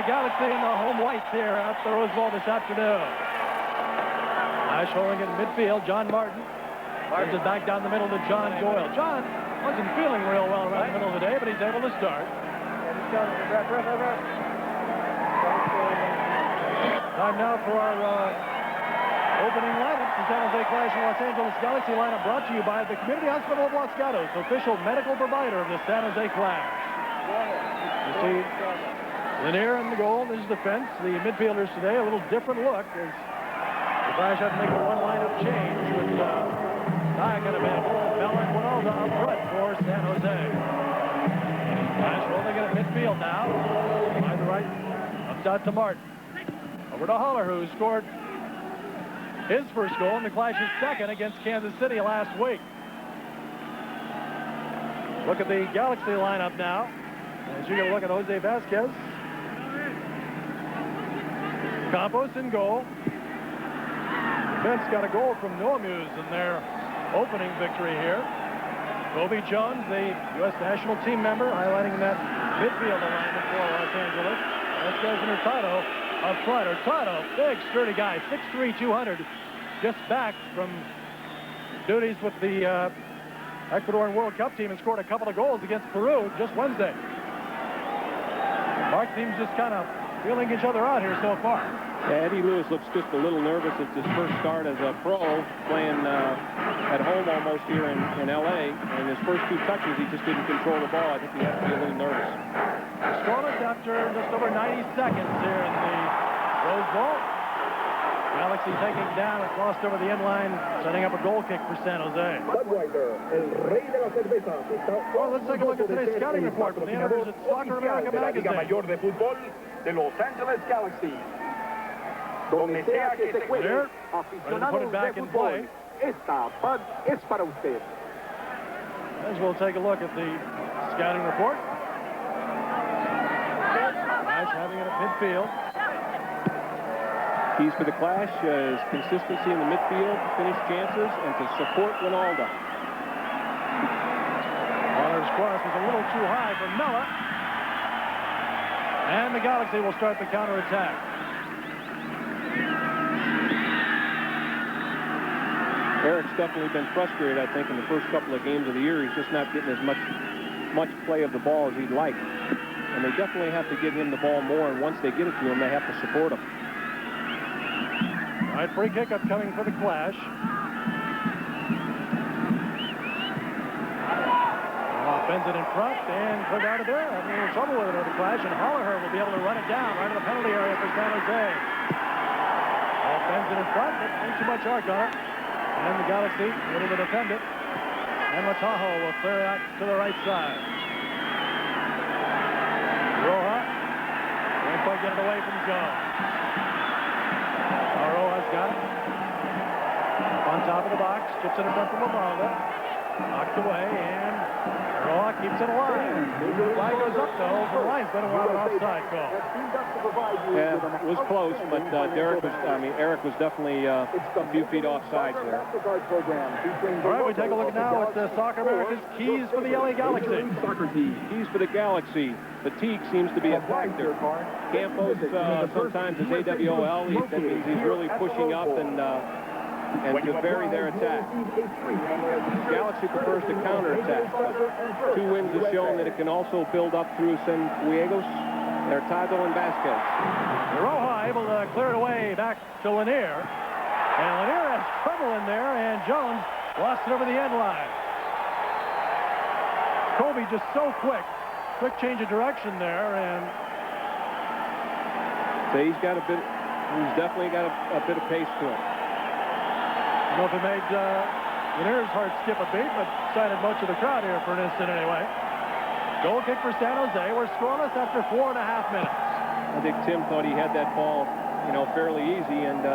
Galaxy in the home whites here at the Rose Bowl this afternoon. Flash holding in midfield. John Martin sends it back down the middle to John Doyle. John wasn't feeling real well around the middle of the day, but he's able to start. Time now for our opening lineup. The San Jose Clash and Los Angeles Galaxy lineup brought to you by the Community Hospital of Los Gatos, official medical provider of the San Jose Clash. You see Lanier in the goal, this is defense. The midfielders today, a little different look as the Clash have to make a one lineup change with Dyak unavailable. Mella and Winalda up front for San Jose. Clash rolling it at midfield now. By the right, comes out to Martin. Over to Haller, who scored his first goal in the Clash's second against Kansas City last week. Look at the Galaxy lineup now. As you get a look at Jose Vasquez. Campos in goal. Defense got a goal from Noamuse in their opening victory here. Kobe Jones, the U.S. national team member, highlighting that midfield alignment for Los Angeles. Vasquez and Hurtado up front. Hurtado, big, sturdy guy, 6'3", 200, just back from duties with the Ecuadorian World Cup team and scored a couple of goals against Peru just Wednesday. Mark team's just kind of feeling each other out here so far. Yeah, Eddie Lewis looks just a little nervous. It's his first start as a pro, playing at home almost here in L.A. And his first two touches, he just didn't control the ball. I think he has to be a little nervous. Scoreless after just over 90 seconds here in the Rose Bowl. Galaxy taking down and crossed over the end line, setting up a goal kick for San Jose. Well, let's take a look at today's scouting report from the editors at Soccer America magazine. De Los Angeles Galaxy. Donde sea que se juegue, aficionados de fútbol, esta es para usted. As we'll take a look at the scouting report. Clash having it at midfield. Keys for the Clash is consistency in the midfield, finish chances, and to support Winalda. Waller's cross was a little too high for Mella. And the Galaxy will start the counterattack. Eric's definitely been frustrated, I think, in the first couple of games of the year. He's just not getting as much play of the ball as he'd like. And they definitely have to give him the ball more, and once they get it to him, they have to support him. All right, free kick upcoming for the Clash. Bends it in front and put out of there. Having a little trouble with it over the Clash, and Holliher will be able to run it down right in the penalty area for San Jose. Bends it in front, but ain't too much arc on it. And the Galaxy able to defend it. And Mataho will clear it out to the right side. Roja can't quite get it away from Jones. Roja's got it. Up on top of the box, chips it in front from Winalda. Knocked away, and Roja keeps it alive. The flag goes up, though, for linesman, and we'll have an offside call. Yeah, it was close, but Eric was definitely a few feet offside there. All right, we take a look now at Soccer America's keys for the LA Galaxy. Keys for the Galaxy. Fatigue seems to be a factor. Campos sometimes is AWOL. That means he's really pushing up and to vary their attack. Galaxy prefers to counterattack, but 2 wins have shown that it can also build up through Cienfuegos, Hurtado, and Vasquez. Roja able to clear it away back to Lanier. And Lanier has trouble in there, and Jones lost it over the end line. Kobe just so quick. Quick change of direction there, and so he's definitely got a bit of pace to him. I don't know if it made Lanier's heart skip a beat, but excited most of the crowd here for an instant anyway. Goal kick for San Jose. We're scoreless after 4.5 minutes. I think Tim thought he had that ball, fairly easy, and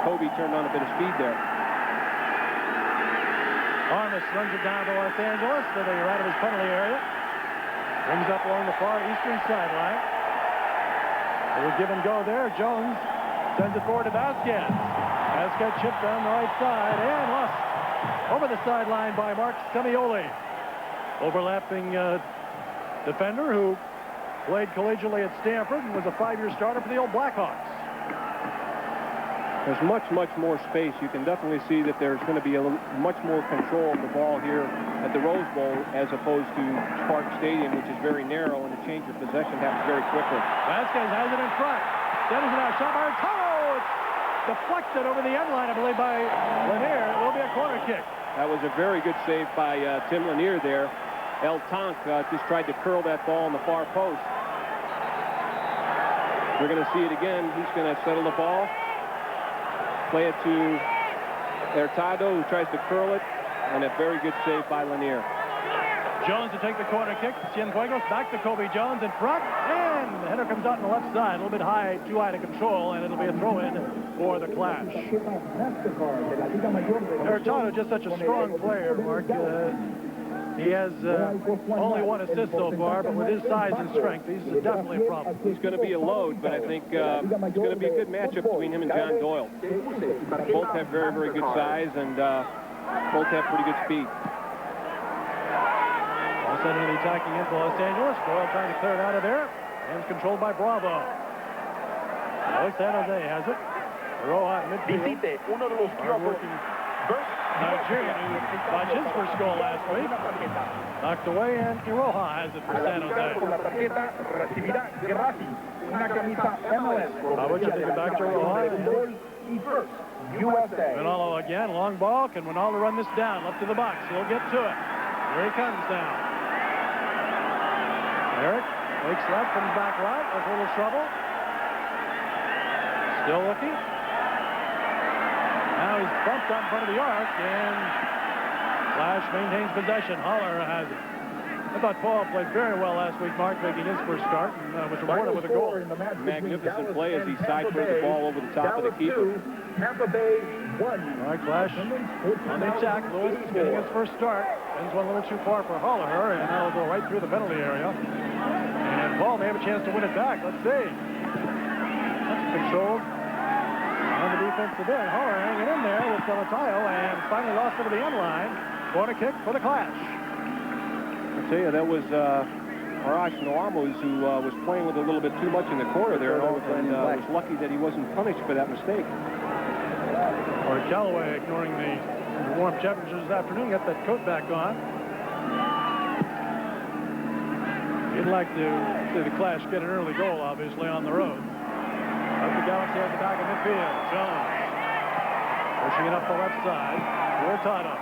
Kobe turned on a bit of speed there. Armas runs it down to Los Angeles to the right of his penalty area. Brings up along the far eastern sideline. A little give and go there. Jones sends it forward to Vasquez. Vasquez chipped down the right side and lost over the sideline by Mark Semioli. Overlapping defender who Played collegiately at Stanford and was a 5-year starter for the old Blackhawks. There's much more space. You can definitely see that there's going to be much more control of the ball here at the Rose Bowl as opposed to Spartan Stadium, which is very narrow, and the change of possession happens very quickly. Vasquez has it in front. Sends it out. Shot by Hurtado. It's deflected over the end line, I believe, by Lanier. It will be a corner kick. That was a very good save by Tim Lanier there. El Tonk just tried to curl that ball in the far post. We're going to see it again. He's going to settle the ball. Play it to Hurtado, who tries to curl it, and a very good save by Lanier. Jones to take the corner kick. Cienfuegos back to Kobe Jones in front, and the header comes out on the left side, a little bit high, too high to control, and it'll be a throw-in for the Clash. Hurtado, just such a strong player, Mark. He has only 1 assist so far, but with his size and strength, he's definitely a problem. He's going to be a load, but I think it's going to be a good matchup between him and John Doyle. Both have very good size, and both have pretty good speed. All sudden the attacking end for Los Angeles. Doyle trying to clear it out of there. And it's controlled by Bravo. San Jose has it. Roja at midfield. Hard-working Nigerian who got his first goal last week. Knocked away, and Roja has it for San Jose. What you think back to Roja? USA. Ronaldo again, long ball. Can Ronaldo run this down? Up to the box. He'll get to it. Here he comes down. Eric wakes left, comes back right. There's a little trouble. Still looking. Now he's bumped out in front of the arc, and Flash maintains possession. Holler has it. I thought Paul played very well last week, Mark, making his first start, and was rewarded with a goal. Magnificent play as he sidestepped the ball over the top of the keeper. Tampa Bay 1. All right, Flash on the attack. Lewis is getting his first start. Sends one a little too far for Holler, and that'll go right through the penalty area. And Paul may have a chance to win it back. Let's see. That's controlled on the defensive end. Holler hanging in there with Salatayo, and finally lost over the end line. Corner kick for the Clash. I'll tell you, that was Arash Noamos who was playing with a little bit too much in the corner there, and was lucky that he wasn't punished for that mistake. Or Callaway ignoring the warm temperatures this afternoon, got that coat back on. You'd like to see the Clash get an early goal, obviously, on the road. Up the Galaxy at the back of midfield. Jones pushing it up the left side. Hurtado.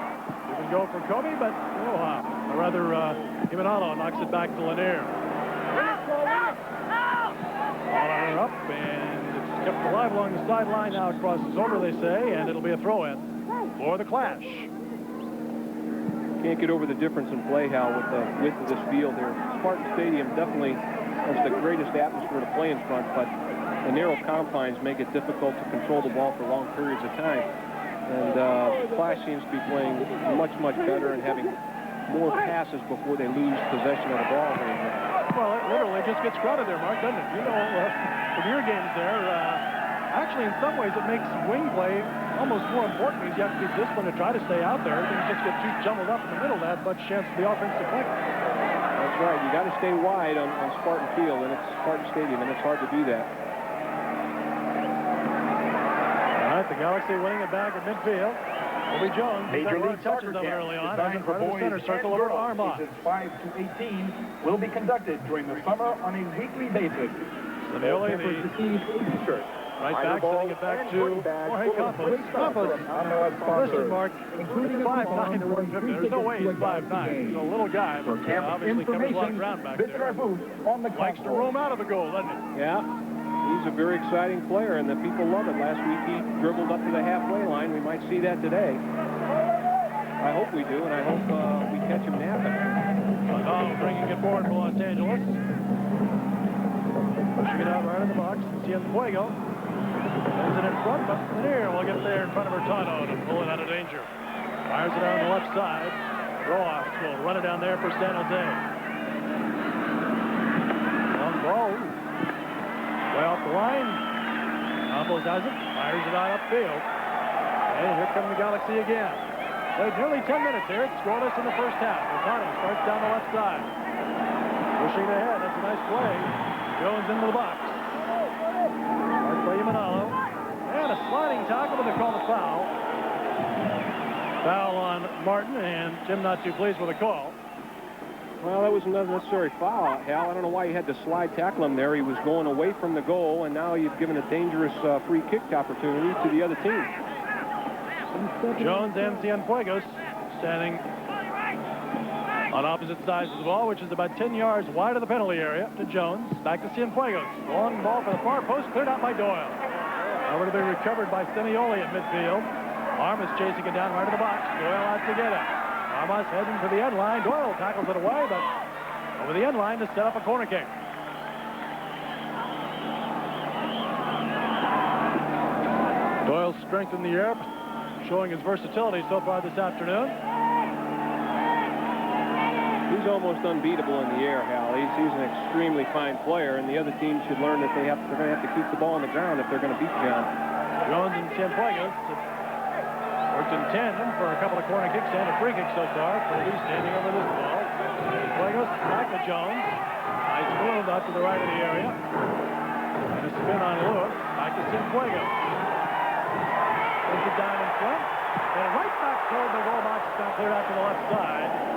You can go for Kobe, but or rather, Imanalo knocks it back to Lanier. Holler up, and it's kept alive along the sideline. Now it crosses over, they say, and it'll be a throw-in for the Clash. Can't get over the difference in play, Hal, with the width of this field there. Spartan Stadium definitely has the greatest atmosphere to play in front, but the narrow confines make it difficult to control the ball for long periods of time. And Clash seems to be playing much better and having more passes before they lose possession of the ball. Well, it literally just gets crowded there, Mark, doesn't it? You know, from your games there, actually, in some ways, it makes wing play almost more important because you have to be disciplined to try to stay out there. Things just get too jumbled up in the middle. That much chance for the offense to click. That's right. You got to stay wide on Spartan Field, and it's Spartan Stadium, and it's hard to do that. All right, the Galaxy winning it back at midfield. Kobe Jones, Major League touches of it early on, as in front of the center circle over Armand. Ages 5 to 18 will be conducted during the summer on a weekly basis. Simeone, right back, sending it back to Jorge Campos. Campos, listen, Mark, 5'9", there's no way he's 5'9". He's a little guy, but obviously covers a lot of ground back there. Likes to roam out of the goal, doesn't he? Yeah. He's a very exciting player, and the people love it. Last week he dribbled up to the halfway line. We might see that today. I hope we do, and I hope we catch him napping. Bringing it forward for Los Angeles. Pushing it out right in the box. Cienfuegos sends it in front, but Lanier will get there in front of Hurtado to pull it out of danger. Fires it out on the left side. Rojas will run it down there for San Jose. Long ball. Way off the line. Campos has it. Fires it out upfield. And here come the Galaxy again. Played nearly 10 minutes here. It's scoreless in the first half. Hurtado starts down the left side. Pushing ahead. That's a nice play. Jones into the box. Hard play, Manalo. And a sliding tackle, but they call the foul. Foul on Martin, and Jim not too pleased with the call. Well, that was an unnecessary foul, Hal. I don't know why you had to slide tackle him there. He was going away from the goal, and now you've given a dangerous free kick opportunity to the other team. Jones and Cienfuegos standing on opposite sides of the ball, which is about 10 yards wide of the penalty area. To Jones, back to Cienfuegos. Long ball for the far post, cleared out by Doyle. Over to be recovered by Stenioli at midfield. Armas chasing it down right to the box. Doyle out to get it. Armas heading for the end line. Doyle tackles it away, but over the end line to set up a corner kick. Doyle's strength in the air, showing his versatility so far this afternoon. He's almost unbeatable in the air, Hal. He's an extremely fine player, and the other team should learn that they're going to have to keep the ball on the ground if they're going to beat John. Jones and Cienfuegos worked in tandem for a couple of corner kicks and a free kick so far. Purdy standing over this ball. Cienfuegos back to Jones. Nice move out to the right of the area. And a spin on Lewis. Back to Cienfuegos. Puts it down in front. And right back toward the goal box. It's now cleared out to the left side.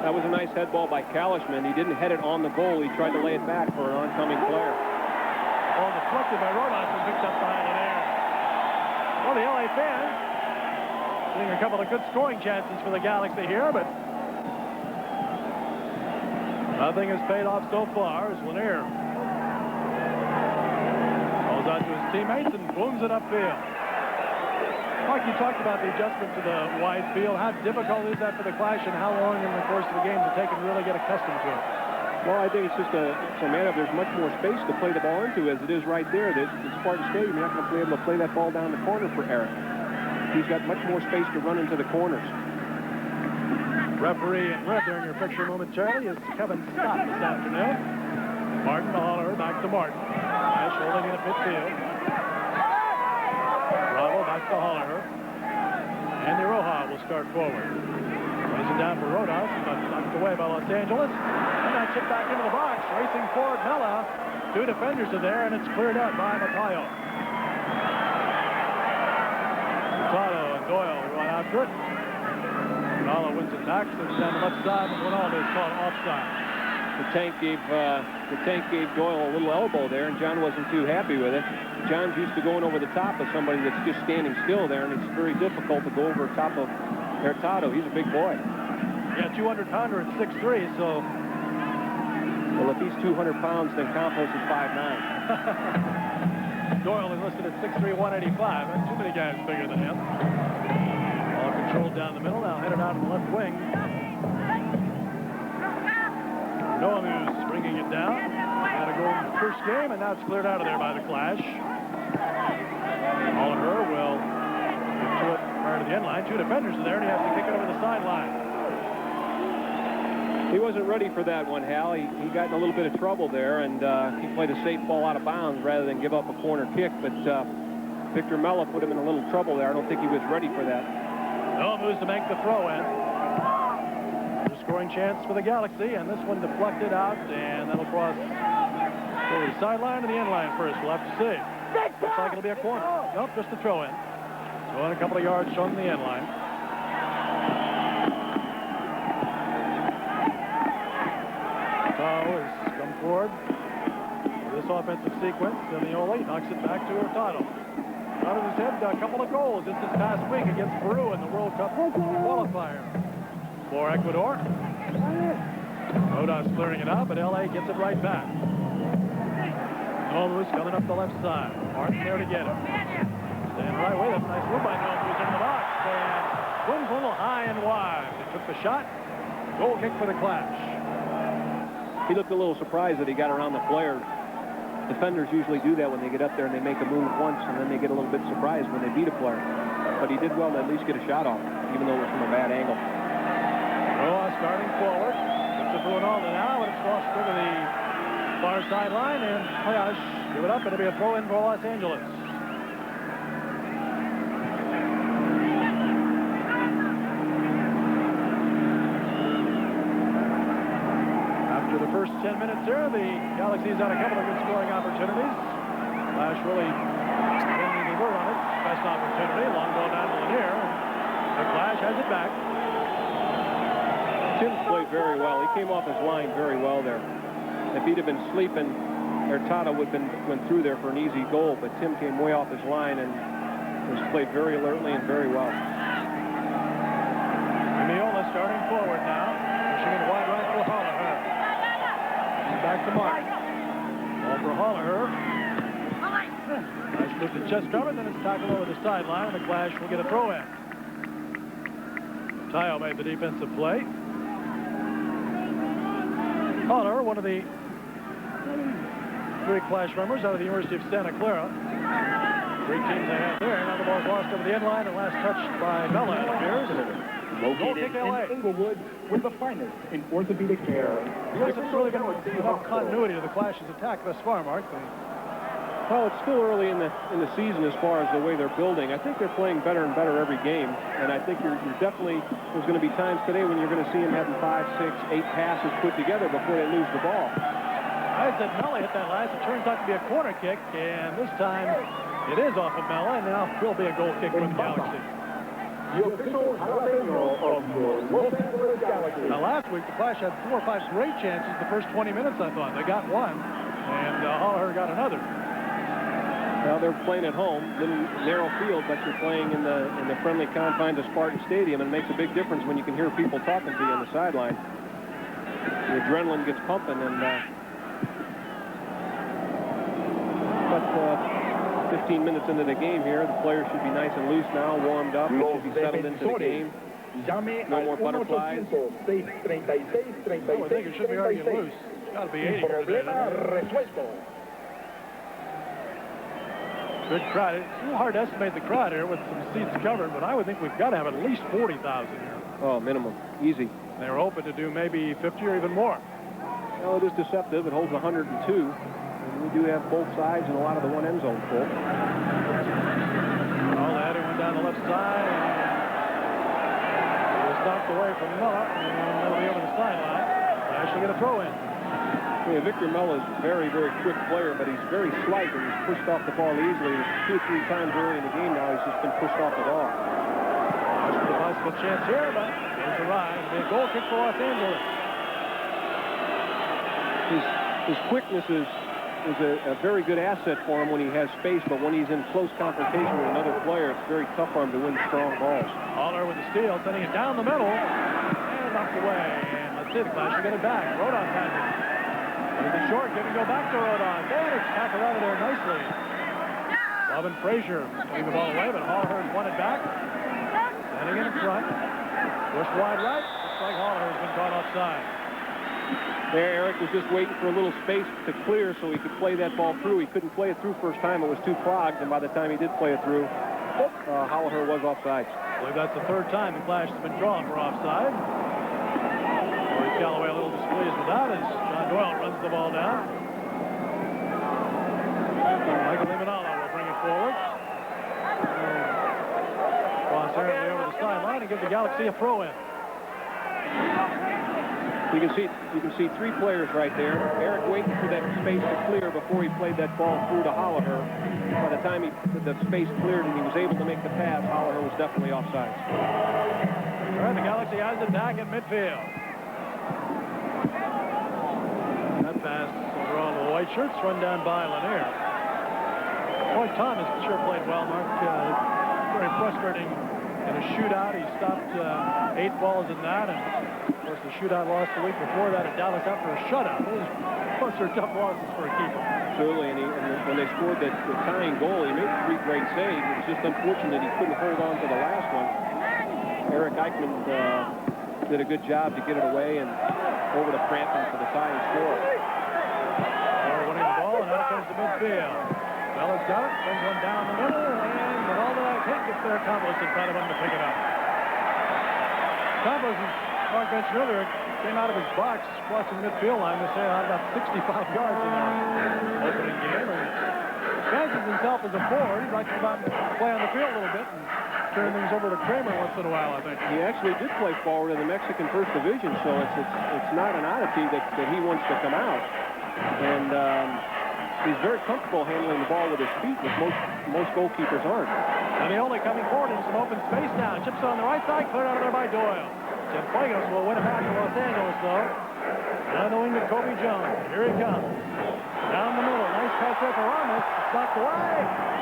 That was a nice head ball by Kalishman. He didn't head it on the goal. He tried to lay it back for an oncoming player. Ball deflected by Rodas and picked up by in air. Well, the LA fans seeing a couple of good scoring chances for the Galaxy here, but nothing has paid off so far as Lanier calls out to his teammates and booms it upfield. Mark, you talked about the adjustment to the wide field. How difficult is that for the Clash, and how long in the course of the game does it take them to really get accustomed to it? Well, I think it's just it's a matter of there's much more space to play the ball into as it is right there. It's Spartan Stadium. You're not going to be able to play that ball down the corner for Eric. He's got much more space to run into the corners. Referee in red there in your picture momentarily is Kevin Scott this afternoon. Martin to Holler, back to Martin. Nash holding it at midfield. Bravo back to Holler. Andy Roja will start forward. Plays it down for Rodas, but knocked away by Los Angeles. And that chip back into the box. Racing forward, Mella. Two defenders are there, and it's cleared out by Matayo. Matayo and Doyle run after it. Ronaldo wins it back, sends it down the left side, and Ronaldo is caught offside. The tank gave Doyle a little elbow there, and John wasn't too happy with it. John's used to going over the top of somebody that's just standing still there, and it's very difficult to go over top of Hurtado. He's a big boy. Yeah, 200-pounder at 6'3", so... Well, if he's 200 pounds, then Campos is 5'9". Doyle is listed at 6'3", 185. That's too many guys bigger than him. Ball controlled down the middle, now headed out to the left wing. Noamu's bringing it down. Had a goal in the first game, and now it's cleared out of there by the Clash. Oliver will get to it prior to the end line. Two defenders are there, and he has to kick it over the sideline. He wasn't ready for that one, Hal. He got in a little bit of trouble there, and he played a safe ball out of bounds rather than give up a corner kick. But Victor Mella put him in a little trouble there. I don't think he was ready for that. Noamu's to make the throw in. Scoring chance for the Galaxy, and this one deflected out, and that'll cross over the sideline to the end line first. We'll have to see. Looks like it'll be a corner. Nope, just a throw in. So in a couple of yards from the end line. Tao has come forward for this offensive sequence. Stenioli knocks it back to Hurtado. Out of his head, a couple of goals just this past week against Peru in the World Cup qualifier. For Ecuador. Rodas clearing it out, but LA gets it right back. Noamu's coming up the left side. Martin there to get it. Staying right way. That's a nice move by Noamu's in the box. And swings a little high and wide. He took the shot. Goal kick for the Clash. He looked a little surprised that he got around the player. Defenders usually do that when they get up there and they make a move once, and then they get a little bit surprised when they beat a player. But he did well to at least get a shot off, even though it was from a bad angle. Roa starting forward. It's a Ronaldo now, and it's lost over the far sideline, and Hayash give it up. It'll be a throw in for Los Angeles. After 10 minutes here. The Galaxy's had a couple of good scoring opportunities. Flash really didn't even work on it. Best opportunity. Long ball down to Lanier. The Flash has it back. Tim's played very well. He came off his line very well there. If he'd have been sleeping, Hurtado would have went through there for an easy goal, but Tim came way off his line and was played very alertly and very well. Miola starting forward now. Pushing it wide right for Holliher. He's back to Mark. Ball for Holliher. Nice move to chest cover, then it's tackled over the sideline, and the Flash will get a throw in. Tayo made the defensive play. Holliher, one of the three Flash members out of the University of Santa Clara. Three teams they have there. Now the ball's lost over the end line, and last touched by Mella, it appears. Located in Inglewood with the finest in orthopedic care. Yes, it's really been enough continuity to the Flash's attack thus far, Mark. Well, it's still early in the season as far as the way they're building. I think they're playing better and better every game, and I think you're definitely, there's going to be times today when you're going to see them having 5, 6, 8 passes put together before they lose the ball. I said Mella hit that last. It turns out to be a corner kick, and this time it is off of Mella, and now it will be a goal kick for the Galaxy. The official jalapeno of the Los Angeles Galaxy. Now, last week, the Flash had 4 or 5 great chances the first 20 minutes, I thought. They got one, and Holliher got another. Well, they're playing at home, little narrow field, but you're playing in the friendly confines of Spartan Stadium, and it makes a big difference when you can hear people talking to you on the sideline. The adrenaline gets pumping, and but 15 minutes into the game here, the players should be nice and loose now, warmed up, they should be settled into the game. No more butterflies. I think it should be already loose. It's got to be 80 here today. Good crowd. It's a little hard to estimate the crowd here with some seats covered, but I would think we've got to have at least 40,000 here. Oh, minimum. Easy. They were hoping to do maybe 50 or even more. Well, it is deceptive. It holds 102. And we do have both sides and a lot of the one end zone full. Well, the header went down the left side. It was stopped away from Mella, and that'll be over the sideline. Flash will get a throw in. Yeah, Victor Mella is a very, very quick player, but he's very slight, and he's pushed off the ball easily. 2 or 3 times early in the game now, he's just been pushed off the ball. There's a possible chance here, but there's a rise. It'll be a goal kick for Los Angeles. His quickness is a very good asset for him when he has space, but when he's in close confrontation with another player, it's very tough for him to win strong balls. Holliher with the steal, sending it down the middle, and knocked away. And let's see, the Flash will get it back. Rodon has it. There's the short, going to go back to Rodon. Then it's tackled out of there nicely. Robin Frazier putting the ball away, but Holliher's won it back. Standing in front. Pushed wide right. Looks like Holliher's been caught offside. There, Eric was just waiting for a little space to clear so he could play that ball through. He couldn't play it through first time. It was too clogged, and by the time he did play it through, Holliher was offside. I believe that's the 3rd time the Flash has been drawn for offside. Corey Callaway a little displeased with that as John Doyle runs the ball down. Michael Limonalo will bring it forward. Cross airway over the sideline and give the Galaxy a throw in. You can see 3 players right there. Eric waiting for that space to clear before he played that ball through to Holliher. By the time the space cleared and he was able to make the pass, Holliher was definitely offside. All right, the Galaxy has it back in midfield. That pass over all the white shirts run down by Lanier. Boy, Thomas sure played well, Mark. Very frustrating in a shootout. He stopped 8 balls in that, and of course the shootout lost the week before that at Dallas after a shutout. Those are tough losses for a keeper. Absolutely, and when they scored the tying goal, he made 3 great saves. It was just unfortunate he couldn't hold on to the last one. Eric Eichmann did a good job to get it away and over to Frampton for the tying score. Winning the ball, and now comes to midfield. Bella's got it, brings one down the middle, and Ronaldo can't get their Campos in front of him to pick it up. Campos, as Mark mentioned earlier, came out of his box crossing the midfield line to say about 65 yards in their opening game. And fancies himself as a forward. He'd like to come out and play on the field a little bit. And turn things over to Kramer once in a while, I think. He actually did play forward in the Mexican First Division, so it's not an oddity that he wants to come out. And he's very comfortable handling the ball with his feet, which most goalkeepers aren't. And the only coming forward in some open space now. Chips on the right side, cleared out of there by Doyle. Cienfuegos will win it back to Los Angeles, though. Down the wing to Kobe Jones. Here he comes. Down the middle. Nice pass there for Ramos. It's knocked away.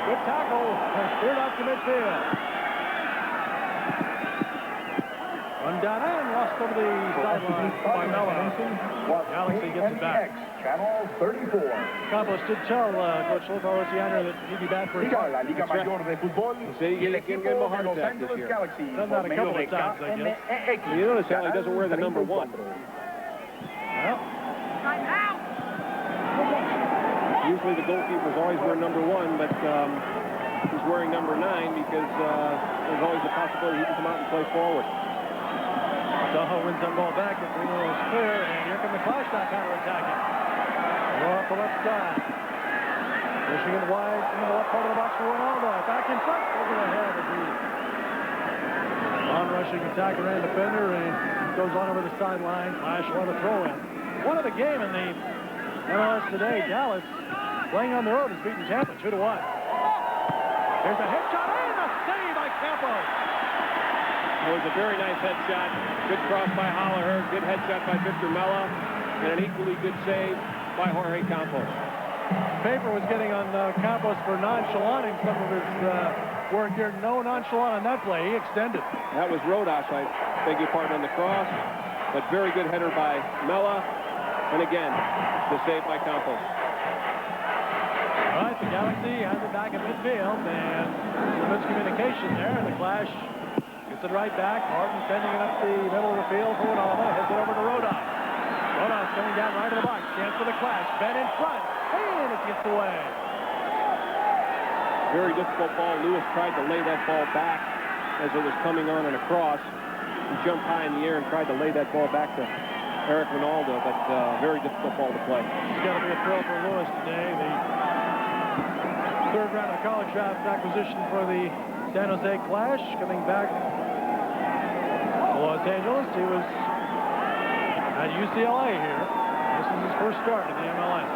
Good tackle. And cleared out to midfield. Run down and lost over the sideline by Mella. Galaxy gets it back. Channel 34. Campos did tell Coach Luciano that he'd be back for a La Liga Mayor de Fútbol y el equipo de Los Angeles Galaxy. Done that a couple of times, I guess. You notice how he doesn't wear the number 1. Well, usually the goalkeepers always wear number 1, but he's wearing number 9 because there's always a possibility he can come out and play forward. Soho wins that ball back. The Green is clear, and here come the Clash now counterattacking. Go off the left side. Pushing it wide into the left part of the box for Ronaldo. Back in front, over the head of the on-rushing attacker and defender, and goes on over the sideline. Clash want to throw in. One of the game in the MLS today. Dallas, playing on the road, has beaten Tampa 2-1. There's a headshot and a save by Campos. It was a very nice headshot. Good cross by Holliher. Good headshot by Victor Mella. And an equally good save by Jorge Campos. Paper was getting on Campos for nonchalanting some of his work here. No nonchalant on that play. He extended. That was Rodas, I beg your pardon, on the cross. But very good header by Mella. And again, the save by Campos. All right, the Galaxy has it back in midfield. And some miscommunication there. And the Clash gets it right back. Martin sending it up the middle of the field for Ronaldo. Heads it over to Rodas. Rodas coming down right to the box. Chance for the Clash. Ben in front. And it gets away. Very difficult ball. Lewis tried to lay that ball back as it was coming on and across. He jumped high in the air and tried to lay that ball back to Eric Ronaldo, but very difficult ball to play. It's got to be a thrill for Lewis today. The third round of the college draft acquisition for the San Jose Clash, coming back to Los Angeles. He was at UCLA here. This is his first start in the MLS.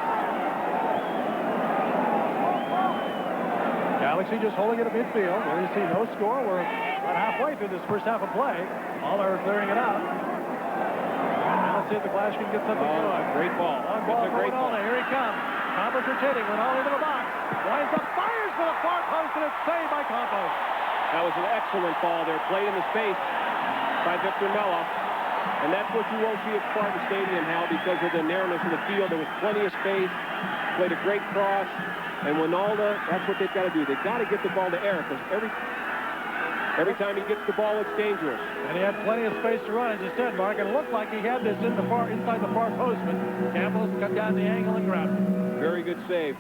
Galaxy just holding it at midfield. There you see no score. We're about halfway through this first half of play. Aller clearing it out. Now let's see if the Clash can get something going. Great ball. Long ball That's a great ball. Here he comes. Campos rotating. Ronaldo into the box. Winds up, fires for the far post, and it's saved by Campos. That was an excellent ball there. Played in the space by Victor Mella. And that's what you won't see at Spartan Stadium, Hal, because of the narrowness of the field. There was plenty of space. Played a great cross. And Ronaldo, that's what they've got to do. They've got to get the ball to Eric, because every time he gets the ball, it's dangerous. And he had plenty of space to run, as you said, Mark. And it looked like he had this inside the far post, but Campbell cut down the angle and grabbed it. Very good save.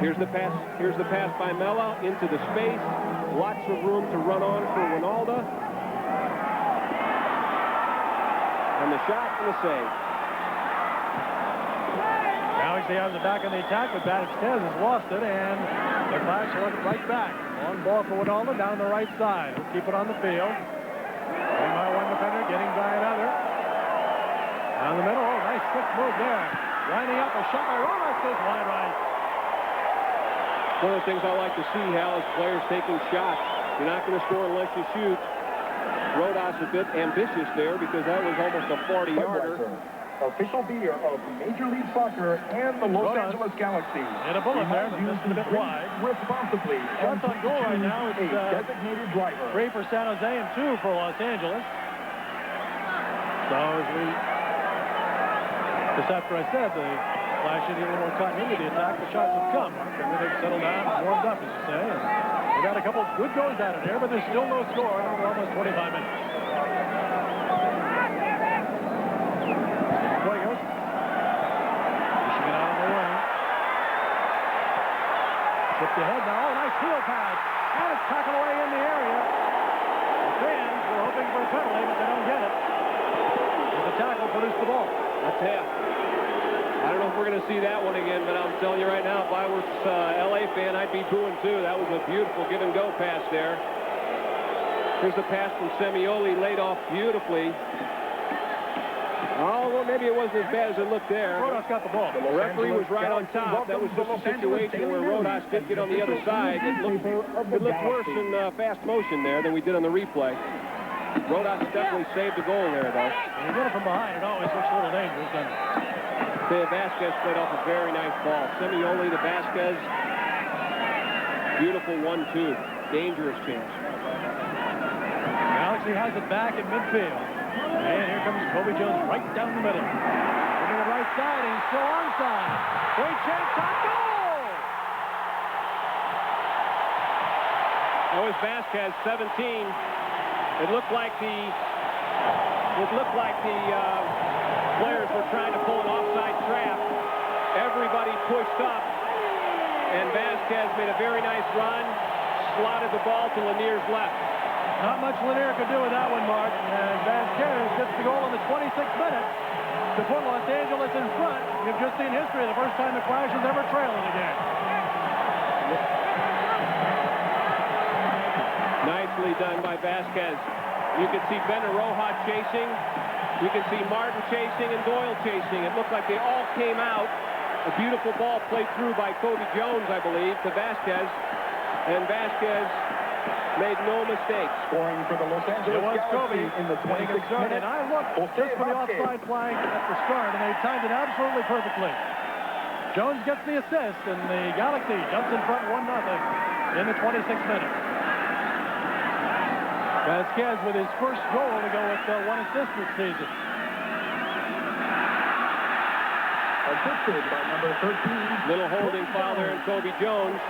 Here's the pass. Here's the pass by Mella into the space. Lots of room to run on for Ronaldo. And the shot and the save. Galaxy has it back in the attack, but Batistez has lost it, and the Clash will have it right back. Long ball for Ronaldo down the right side. He'll keep it on the field. One by one defender, getting by another. Down the middle. Oh, nice quick move there. Lining up a shot by Rodas goes wide right. One of the things I like to see, Hal, is players taking shots. You're not going to score unless you shoot. Rodas a bit ambitious there because that was almost a 40-yarder. Official beer of Major League Soccer and the Los Angeles Galaxy. And a bullet there, but missed it a bit wide. Responsibly. Shots on goal right now. It's designated driver. 3 for San Jose and 2 for Los Angeles. So as we, just after I said, the Flash needed a little more continuity attack. The shots have come. Everything's settled down and warmed up, as you say. And we got a couple good goals out of there, but there's still no score in almost 25 minutes. Tipped ahead now. Oh, nice heel pass. And it's tackled away in the area. The fans were hoping for a penalty, but they don't get it. The tackle produced the ball. I'll tell you, I don't know if we're going to see that one again, but I'm telling you right now, if I was LA fan, I'd be booing too. That was a beautiful give-and-go pass there. Here's the pass from Semioli, laid off beautifully. Oh, well, maybe it wasn't as bad as it looked there. Rodas got the ball. The referee was right on top. That was just a situation where Rodas did get on the other side. It looked worse in fast motion there than we did on the replay. Rodas definitely saved the goal there, though. When you get it from behind, it always looks a little dangerous, doesn't it? Thea Vasquez played off a very nice ball. Semioli to Vasquez. Beautiful 1-2. Dangerous chance. Galaxy has it back in midfield. And here comes Kobe Jones right down the middle. Looking at the right side, and he's still onside. Great chance, shot, goal! That was Vasquez, 17. It looked like the players were trying to pull an offside trap. Everybody pushed up, and Vasquez made a very nice run, slotted the ball to Lanier's left. Not much Lanier could do with that one, Mark. And Vasquez gets the goal in the 26th minute to put Los Angeles in front. You've just seen history of the first time the Flash has ever trailed in a game. Nicely done by Vasquez. You can see Benaroja chasing. You can see Martin chasing and Doyle chasing. It looked like they all came out. A beautiful ball played through by Kobe Jones, I believe, to Vasquez. And Vasquez made no mistakes. Scoring for the Los Angeles Kobe in the 26th minute. And I looked just for the offside flag at the start, and they timed it absolutely perfectly. Jones gets the assist, and the Galaxy jumps in front 1-0 in the 26th minute. Vasquez with his first goal to go with one assist this season. Assisted by number 13. Little holding foul there in Kobe Jones.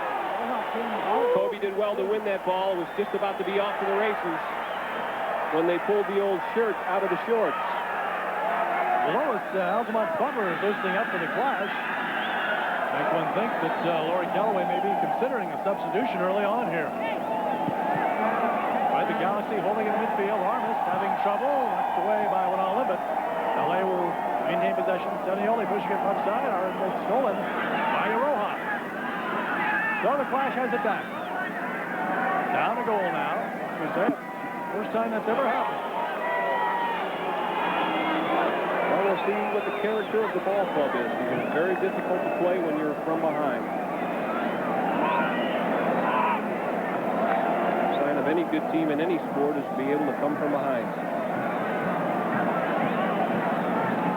Kobe did well to win that ball. It was just about to be off to the races when they pulled the old shirt out of the shorts. Lois Altamont Butler is loosening up for the Clash. Makes one think that Laurie Callaway may be considering a substitution early on here. By the Galaxy holding in midfield. Armas having trouble. Knocked away by Winala, but LA will maintain possession. Senioli pushing it left side. It's stolen by Rojas. So the Flash has it back. Down a goal now. First time that's ever happened. Well, we'll see what the character of the ball club is, because it's very difficult to play when you're from behind. Sign of any good team in any sport is to be able to come from behind.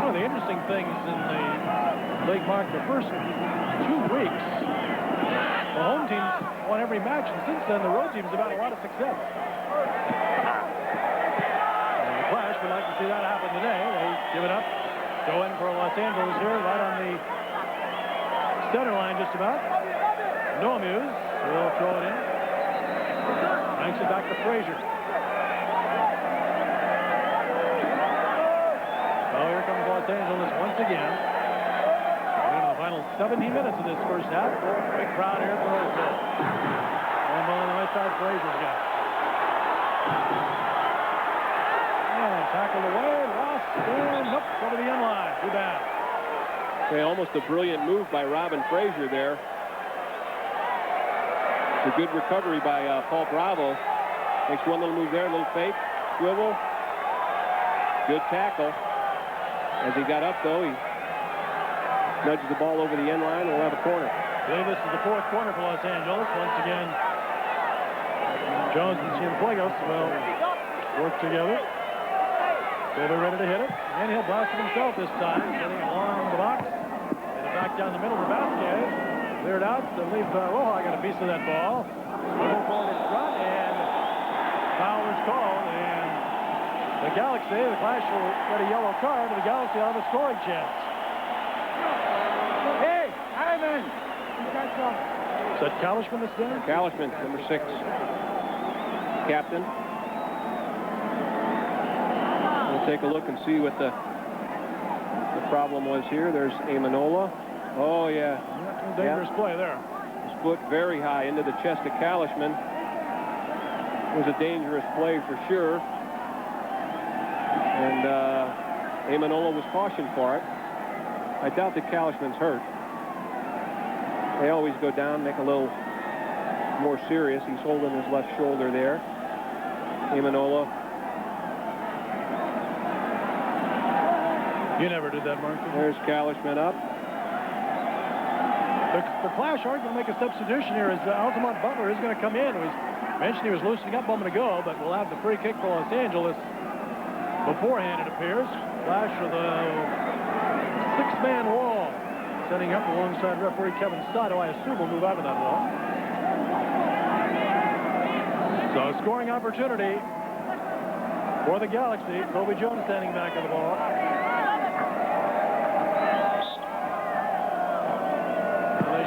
One of the interesting things in the league, Mark, the first 2 weeks, the home teams won every match, and since then the road teams have had a lot of success. And the Flash would like to see that happen today. They give it up, go in for Los Angeles here, right on the center line just about. No Muse will throw it in. Banks it back to Frazier. So here comes Los Angeles once again. Final 17 minutes of this first half. Big crowd here for Roseville. One ball on the right side, Frazier's got it. And tackled away, lost, and nope, over the end line. Too bad. Okay, almost a brilliant move by Robin Frazier there. It's a good recovery by Paul Bravo. Makes one little move there, a little fake, swivel. Good tackle. As he got up, though, he nudges the ball over the end line, and we'll have a corner. I believe this is the 4th corner for Los Angeles. Once again, Jones and Cienfuegos will work together. They'll be ready to hit it, and he'll blast it himself this time, getting along the box. Get it back down the middle for Vasquez. Cleared out. They'll leave Roja got a piece of that ball. Swivel forward in front, and foul is called, and the Galaxy, the Flash will get a yellow card, and the Galaxy will have a scoring chance. Is that Kalishman that's down? Kalishman, number 6. Captain. We'll take a look and see what the problem was here. There's Amanola. Oh, yeah. Dangerous play there. His foot very high into the chest of Kalishman. It was a dangerous play for sure. And Amanola was cautioned for it. I doubt that Kalishman's hurt. They always go down, make a little more serious. He's holding his left shoulder there. Amanola. You never did that, Mark. There's Kalishman up. The Clash are going to make a substitution here as Altamont Butler is going to come in. He was mentioned he was loosening up a moment ago, but we'll have the free kick for Los Angeles beforehand, it appears. Clash with a six-man wall setting up alongside referee Kevin Sato. I assume will move out of that wall. So a scoring opportunity for the Galaxy. Kobe Jones standing back of the ball.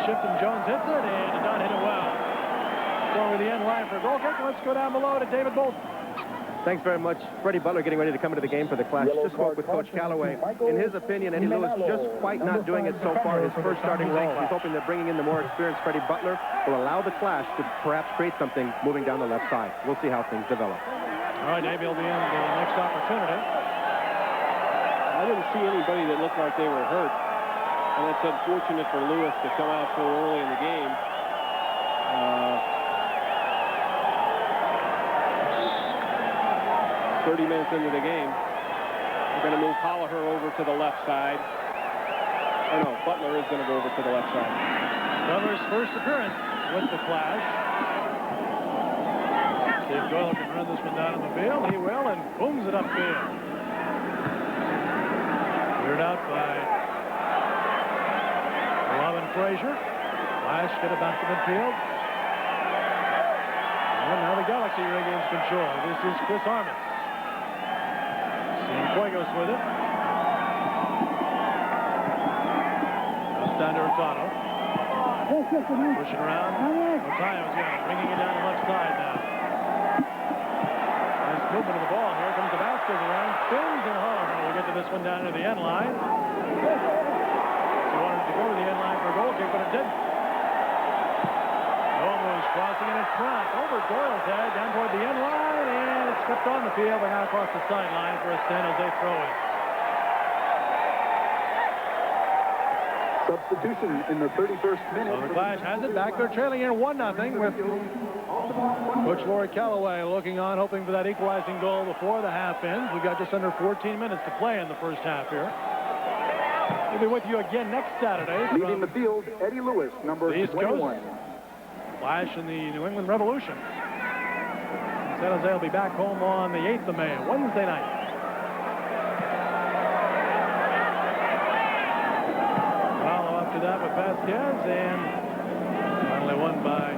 Shift and Jones hits it and did not hit it well. So over the end line for a goal kick. Let's go down below to David Bolton. Thanks very much. Freddie Butler getting ready to come into the game for the Clash. Just spoke with Coach Calloway. In his opinion, Eddie Lewis just quite not doing it so far. His first starting leg. He's hoping that bringing in the more experienced Freddie Butler will allow the Clash to perhaps create something moving down the left side. We'll see how things develop. All right, Dave, he'll be in the next opportunity. I didn't see anybody that looked like they were hurt. And it's unfortunate for Lewis to come out so early in the game. 30 minutes into the game. We're going to move Holliher over to the left side. Oh, no, Butler is going to go over to the left side. Butler's first appearance with the Clash. See if Doyle can run this one down in the field. He will, and booms it upfield. Cleared out by Frazier. Clash get it back to midfield. And now the Galaxy regains control. This is Chris Armas. Cienfuegos with it. Comes down to Hurtado. Pushing around. Matayo's got it. Bringing it down the left side now. Nice movement of the ball. Here comes the Vasquez around. Spins and we'll get to this one down to the end line. To go to the end line for a goal kick, but it didn't. Almost crossing it in front. Over Doyle's head, down toward the end line, and it's kept on the field, but now across the sideline for a San Jose throw-in. Substitution in the 31st minute. So the Clash has it back. They're trailing here 1-0 with Coach Laurie Calloway looking on, hoping for that equalizing goal before the half ends. We've got just under 14 minutes to play in the first half here. We'll be with you again next Saturday. Leading the field, Eddie Lewis, number 21. Flash in the New England Revolution. San Jose will be back home on the 8th of May, Wednesday night. Follow up to that with Vasquez, and finally won by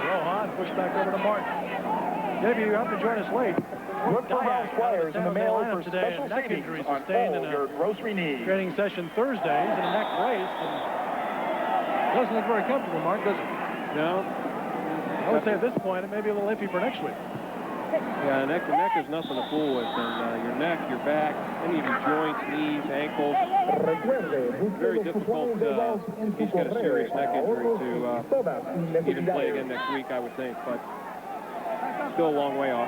Rohan, pushed back over to Martin. Maybe you have to join us late. Look for House Flyers in the mail for today. special Neck savings injuries on sustained all in your a grocery needs. training session Thursdays and a neck brace. And doesn't look very comfortable, Mark, does it? No. I would say at this point it may be a little iffy for next week. Yeah, the neck is nothing to fool with. And your neck, your back, any of your joints, knees, ankles, very difficult. He's got a serious neck injury to even play again next week, I would think. But still a long way off.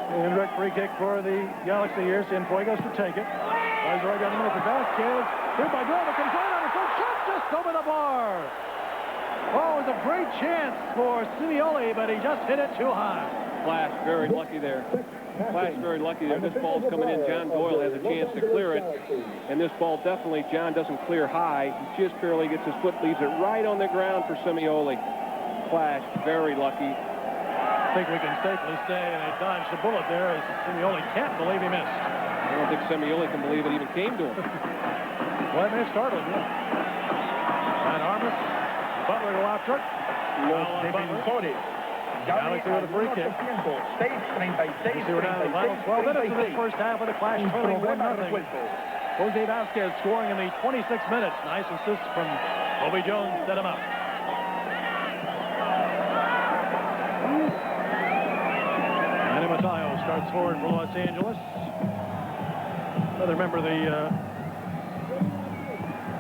Indirect free kick for the Galaxy here. Cienfuegos to take it. Guys right down the middle for Vasquez. Here by Doyle, comes right on the front shot, just over the bar. Oh, it was a great chance for Simeone, but he just hit it too high. Clash very lucky there. Clash very lucky there. This ball's coming in. John Doyle has a chance to clear it. And this ball definitely, John doesn't clear high. He just barely gets his foot, leaves it right on the ground for Simeone. Clash very lucky. I think we can safely say they dodged the bullet there as Simeone can't believe he missed. I don't think Simeone can believe it even came to him. Well, it may have startled him. And Armas, Butler go after it. Galaxy with a free kick. You see we're down to the final 12 minutes of this first half with the Clash trailing 1-0. Jose Vasquez scoring in the 26th minute. Nice assist from Kobe Jones, set him up. Matayo starts forward for Los Angeles. Another member of the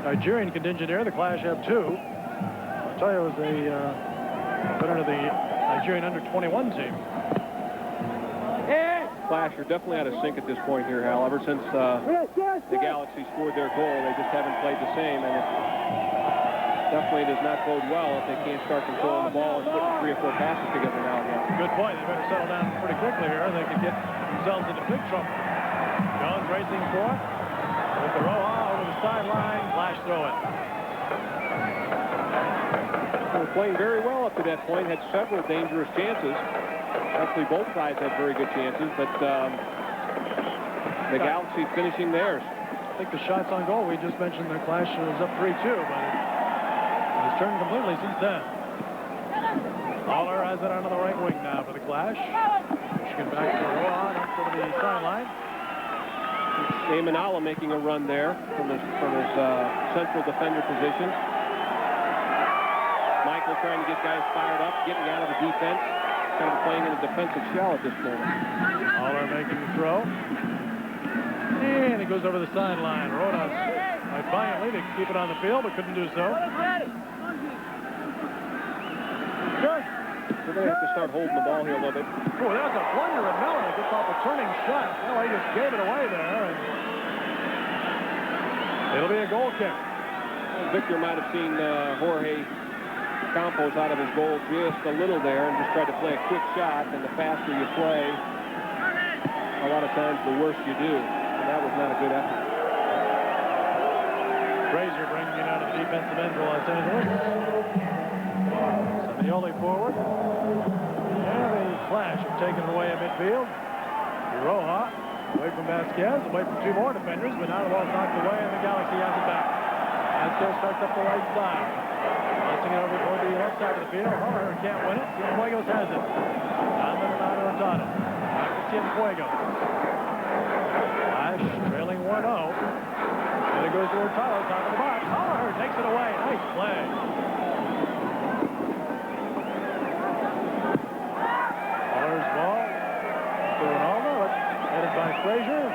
Nigerian contingent here. The Clash have two. Matayo is a member of the Nigerian under-21 team. Clash are definitely out of sync at this point here, Hal. Ever since the Galaxy scored their goal, they just haven't played the same, and it definitely does not bode well if they can't start controlling the ball and putting 3 or 4 passes together now again. Good point. They better settle down pretty quickly here. They could get themselves into big trouble. Jones racing for it. With the Roja over the sideline. Flash throw it. They were playing very well up to that point, had several dangerous chances. Actually, both sides had very good chances, but the Galaxy finishing theirs. I think the shots on goal, we just mentioned the Clash was up 3-2, but it's turned completely since then. Haller has it onto the right wing now for the Clash. Pushing back to Rohan up to the sideline. Manala making a run there from his central defender position. Michael trying to get guys fired up, getting out of the defense, kind of playing in a defensive shell at this moment. Haller making the throw. And it goes over the sideline. Rodas tried valiantly to keep it on the field, but couldn't do so. We're going to have to start holding the ball here a little bit. Oh, that's a blunder, and Mellon gets off a turning shot. Well, he just gave it away there, and it'll be a goal kick. Well, Victor might have seen Jorge Campos out of his goal just a little there and just tried to play a quick shot, and the faster you play, a lot of times the worse you do. And that was not a good effort. Frazier bringing it out of the defensive end for Los Angeles. Semioli forward. And the Flash have taken it away at midfield. Roja away from Vasquez, away from 2 more defenders, but now the ball's knocked away and the Galaxy has it back. Vasquez starts up the right side. Tossing it over toward the left side of the field. Haller can't win it. Cienfuegos has it. Down to Hurtado. Back to Cienfuegos. Flash trailing 1-0. And it goes to Hurtado, top of the box. Haller takes it away. Nice play. Haller's ball to Ronaldo. Headed by Frazier.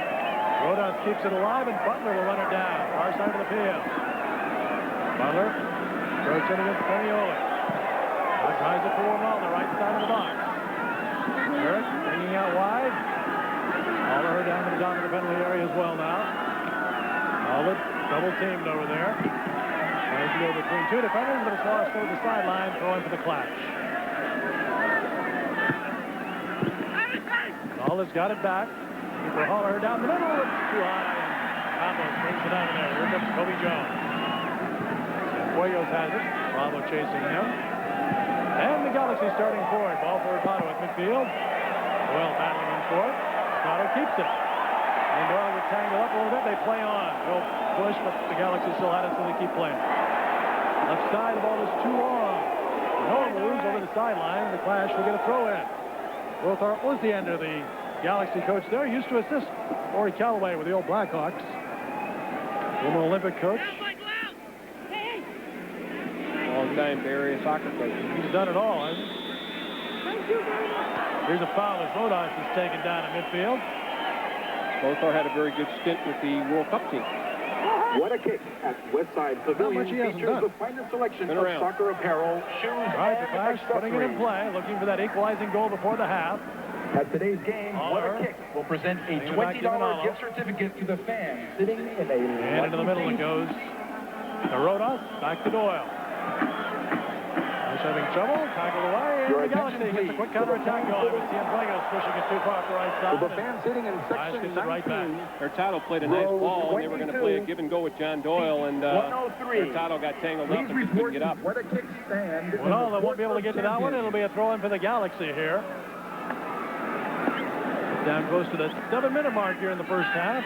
Rodas keeps it alive, and Butler will run it down. Far side of the field. Butler throws it against Semioli. Tries it for Ronaldo, right side of the box. Eric hanging out wide. Haller down to the top of the penalty area as well now. Haller double teamed over there. Tries to go between 2 defenders, but it's lost over the sideline, throwing for the Clash. Haller's got it back. For Haller down the middle, it's too high, and Campos brings it out of there. Here comes Kobe Jones. Cienfuegos has it. Bravo chasing him. And the Galaxy starting forward. Ball for Hurtado at midfield. Doyle battling in for it. Hurtado keeps it. And Doyle gets tangled up a little bit. They play on. They'll push, but the Galaxy still had it, so they keep playing. Left side, the ball is too long. No one moves over the sideline. The Clash will get a throw in. Wilthorpe was the end of the Galaxy coach there. Used to assist Rory Callaway with the old Blackhawks. Former Olympic coach. Long-time Bay Area soccer coach. He's done it all, hasn't he? Here's a foul as Rodas is taken down at midfield. Lothar had a very good stint with the World Cup team. What a kick at Westside Pavilion features the finest selection of soccer apparel, shoes, right, the and Clash putting it in play, looking for that equalizing goal before the half. At today's game, What a Kick will present a $20 gift certificate to the fan sitting in a and into the middle it goes. To Rodas, back to Doyle. Clash having trouble, tackled away, and the Galaxy gets a quick counterattack going. But Cienfuegos pushing it too far up the right side. The fan sitting in section 19. Right back. Hurtado played a nice ball, and they were going to play a give and go with John Doyle, and Hurtado got tangled up and couldn't get up. What a kick stand. Well, they won't be able to get to that one. It'll be a throw-in for the Galaxy here. Down close to the 7-minute mark here in the first half.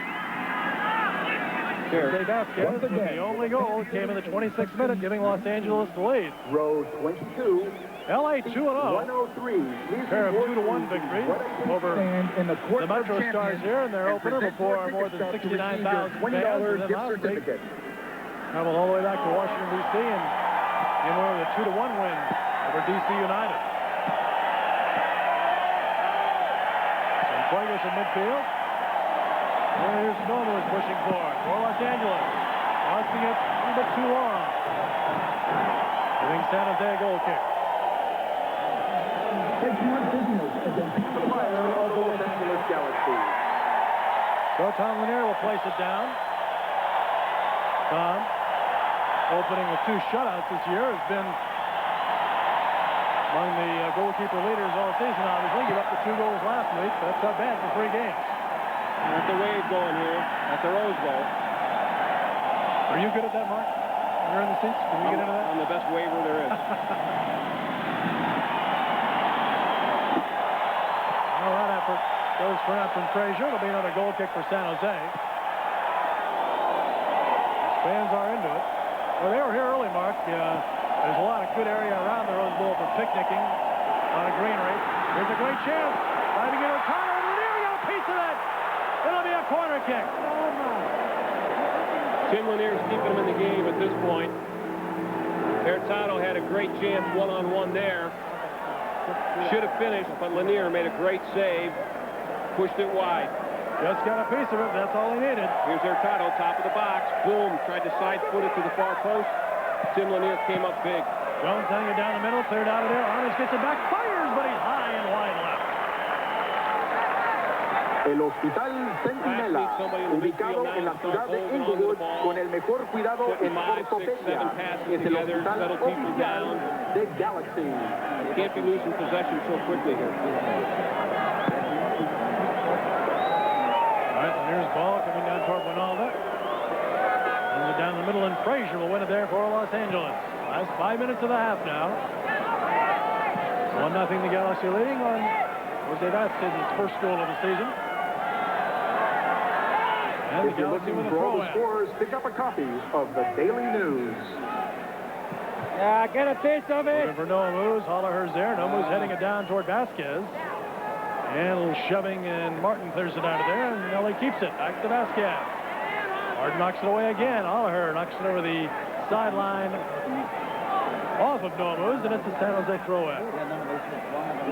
Jose Vasquez with the only goal came in the 26th minute, giving Los Angeles the lead. Row 22. LA 2-0. 103. Pair of 2-1 victories over the Metro Stars here in their opener before more than 69,000 fans. $20 gift certificate. Traveled all the way back to Washington, D.C. and came over with a 2-1 win over D.C. United. Cienfuegos in midfield. Here's Norman pushing forward for Los Angeles. Crossing it a little bit too long. Giving San Jose a goal kick. It's not business against the fire of the Los Angeles Galaxy. So Tom Lanier will place it down. Tom, opening with 2 shutouts this year, has been among the goalkeeper leaders all season, obviously. Gave up the 2 goals last week. That's not bad for 3 games. Got the wave going here at the Rose Bowl. Are you good at that, Mark? You're in the seats? Can we get into that? I'm the best waver there is. Well, that effort goes for out from Frazier. It'll be another goal kick for San Jose. Fans are into it. Well, they were here early, Mark. There's a lot of good area around the Rose Bowl for picnicking on a greenery. Here's a great chance. Trying to get O'Connor over there. We got a piece of that. It'll be a corner kick. Tim Lanier's keeping him in the game at this point. Hurtado had a great chance one-on-one there. Should have finished, but Lanier made a great save. Pushed it wide. Just got a piece of it. That's all he needed. Here's Hurtado, top of the box. Boom. Tried to side foot it to the far post. Tim Lanier came up big. Jones sending it down the middle. Cleared out of there. Arnes gets it back. Fires, but he's high and wide left. El Hospital Centinela, ubicado en la ciudad de Inglewood, con el mejor cuidado en ortopedia, es el hospital oficial de Galaxy. Can't be losing possession so quickly here. All right, Lanier's ball coming down toward Winalda. Sends it down the middle, and Frazier will win it there for Los Angeles. Last 5 minutes of the half now. 1-0 the Galaxy leading on Jose Vasquez's first goal of the season. And If you're looking for all the scores, pick up a copy of the Daily News. Yeah, get a piece of it. Looking for Noah Moose. Holliher's there. Noah Moose heading it down toward Vasquez. And a little shoving, and Martin clears it out of there, and Nelly keeps it. Back to Vasquez. Martin knocks it away again. Holliher knocks it over the sideline off of Noah Moose, and it's a San Jose throw-in.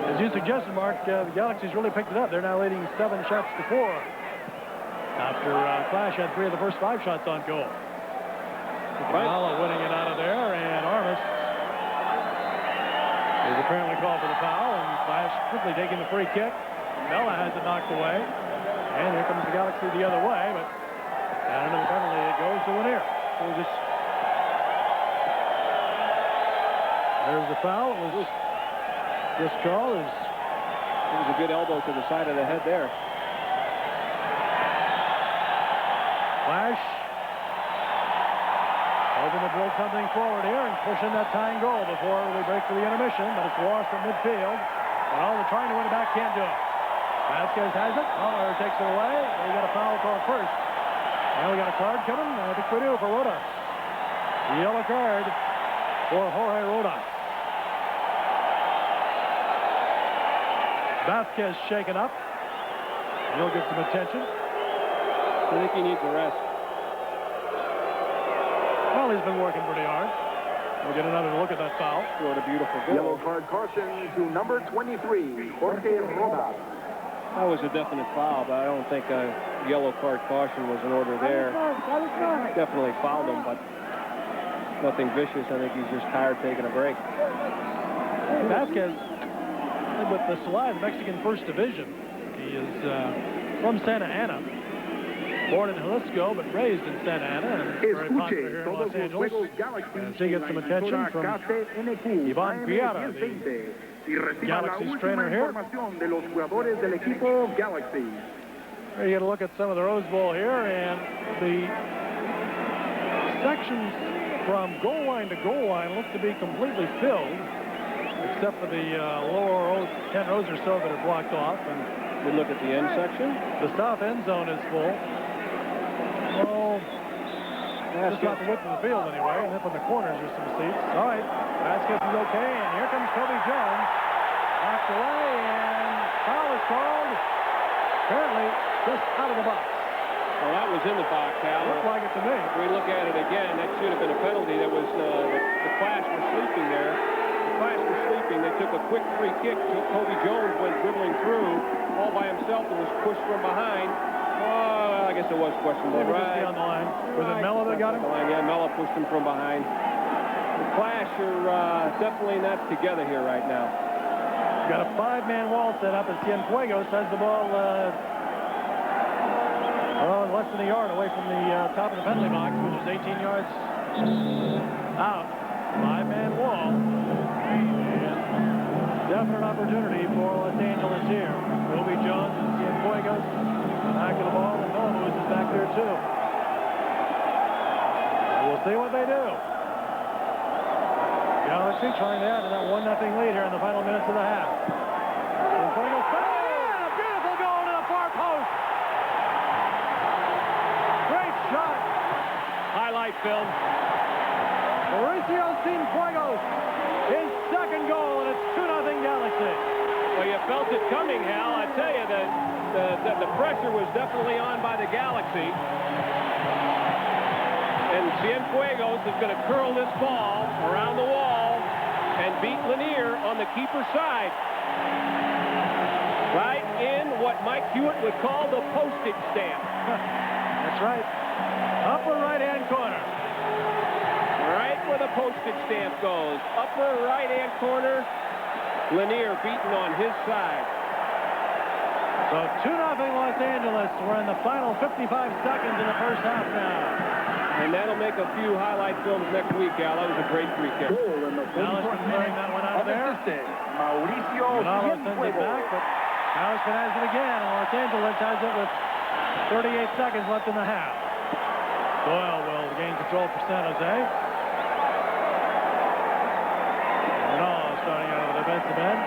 As you suggested, Mark, the Galaxy's really picked it up. They're now leading 7 shots to 4. After Clash had 3 of the first 5 shots on goal. Mala winning it out of there, and Armas is apparently called for the foul, and Clash quickly taking the free kick. Mela has it knocked away, and here comes the Galaxy the other way, but down into the penalty it goes to Lanier. So there's the foul. It was just called. It was a good elbow to the side of the head there. Flash hoping to build something forward here and push in that tying goal before we break for the intermission, but it's lost at midfield. Well, they're trying to win it back, can't do it. Vasquez has it. Holler takes it away. We got a foul call first. And we got a card coming. I think we do for Rodas. The yellow card for Jorge Rodas. Vasquez shaken up. He'll get some attention. I think he needs a rest. Well, he's been working pretty hard. We'll get another look at that foul. What a beautiful goal. Yellow card caution to number 23, Jorge Rodas. That was a definite foul, but I don't think a yellow card caution was in order there. Definitely fouled him, but nothing vicious. I think he's just tired taking a break. Vasquez with the Celaya Mexican First Division. He is from Santa Ana. Born in Jalisco, but raised in Santa Ana, and very popular here in Los Angeles. As he gets some attention from Ivan Piara, the Galaxy's trainer here. You get a look at some of the Rose Bowl here, and the sections from goal line to goal line look to be completely filled, except for the lower 10 rows or so that are blocked off. And we look at the end section. The south end zone is full. Well, just not the width of the field anyway, and up in the corners are some seats. All right, Vasquez is okay, and here comes Kobe Jones. Knocked away, and foul is called. Apparently, just out of the box. Well, that was in the box, Al. Looked like it to me. If we look at it again, that should have been a penalty. That was the Clash were sleeping there. The Clash were sleeping. They took a quick free kick. Kobe Jones went dribbling through all by himself and was pushed from behind. Oh, I guess it was questionable. Right on the line. Was it Mella that got him? Yeah, Mella pushed him from behind. The Clash are definitely not together here right now. Got a 5-man wall set up as Cienfuegos has the ball Well, less than a yard away from the top of the penalty box, which is 18 yards out. Five-man wall. And definite opportunity for Los Angeles here. Kobe Jones and Cienfuegos back to the ball, and Holmes is back there too. We'll see what they do. Galaxy trying to add to that 1-0 lead here in the final minutes of the half. Cienfuegos, a beautiful goal to the far post. Great shot. Highlight film. Mauricio Cienfuegos, his second goal, and it's 2-0 Galaxy. Well, you felt it coming, Hal. I tell you that the pressure was definitely on by the Galaxy. And Cienfuegos is going to curl this ball around the wall and beat Lanier on the keeper's side. Right in what Mike Hewitt would call the postage stamp. That's right. Upper right-hand corner. Right where the postage stamp goes. Upper right-hand corner. Lanier beaten on his side. So 2-0 Los Angeles. We're in the final 55 seconds in the first half now. And that'll make a few highlight films next week, Al. That was a great free kick. Dallas can clearing that one out of there. Mauricio Ronaldo sends it back, but Dallas has it again, and Los Angeles has it with 38 seconds left in the half. Doyle will gain control for San Jose. Ronaldo starting out of the defensive end.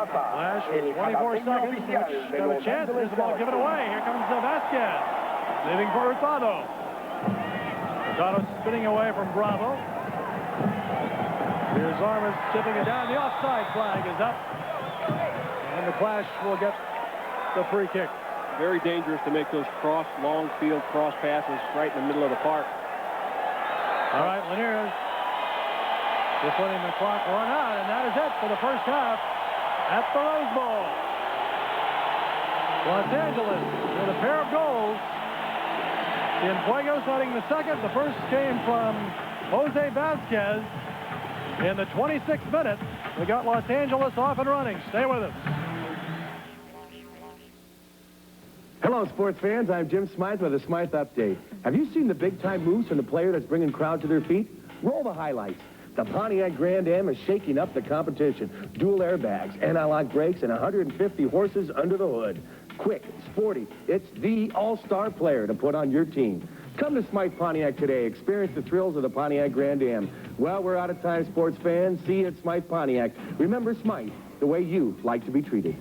Flash with 24 seconds, which have a chance. There's the ball given away. Here comes Vasquez, leaving for Hurtado. Hurtado spinning away from Bravo. Here's Armas chipping it down. The offside flag is up. And the Clash will get the free kick. Very dangerous to make those long field cross passes right in the middle of the park. All right, Lanier just letting the clock run out, and that is it for the first half at the Rose Bowl. Los Angeles with a pair of goals. Cienfuegos adding the second. The first came from Jose Vasquez in the 26th minute. We got Los Angeles off and running. Stay with us. Hello, sports fans. I'm Jim Smythe with a Smythe Update. Have you seen the big-time moves from the player that's bringing crowds to their feet? Roll the highlights. The Pontiac Grand Am is shaking up the competition. Dual airbags, anti-lock brakes, and 150 horses under the hood. Quick, sporty, it's the all-star player to put on your team. Come to Smythe Pontiac today. Experience the thrills of the Pontiac Grand Am. Well, we're out of time, sports fans. See you at Smythe Pontiac. Remember Smythe, the way you like to be treated.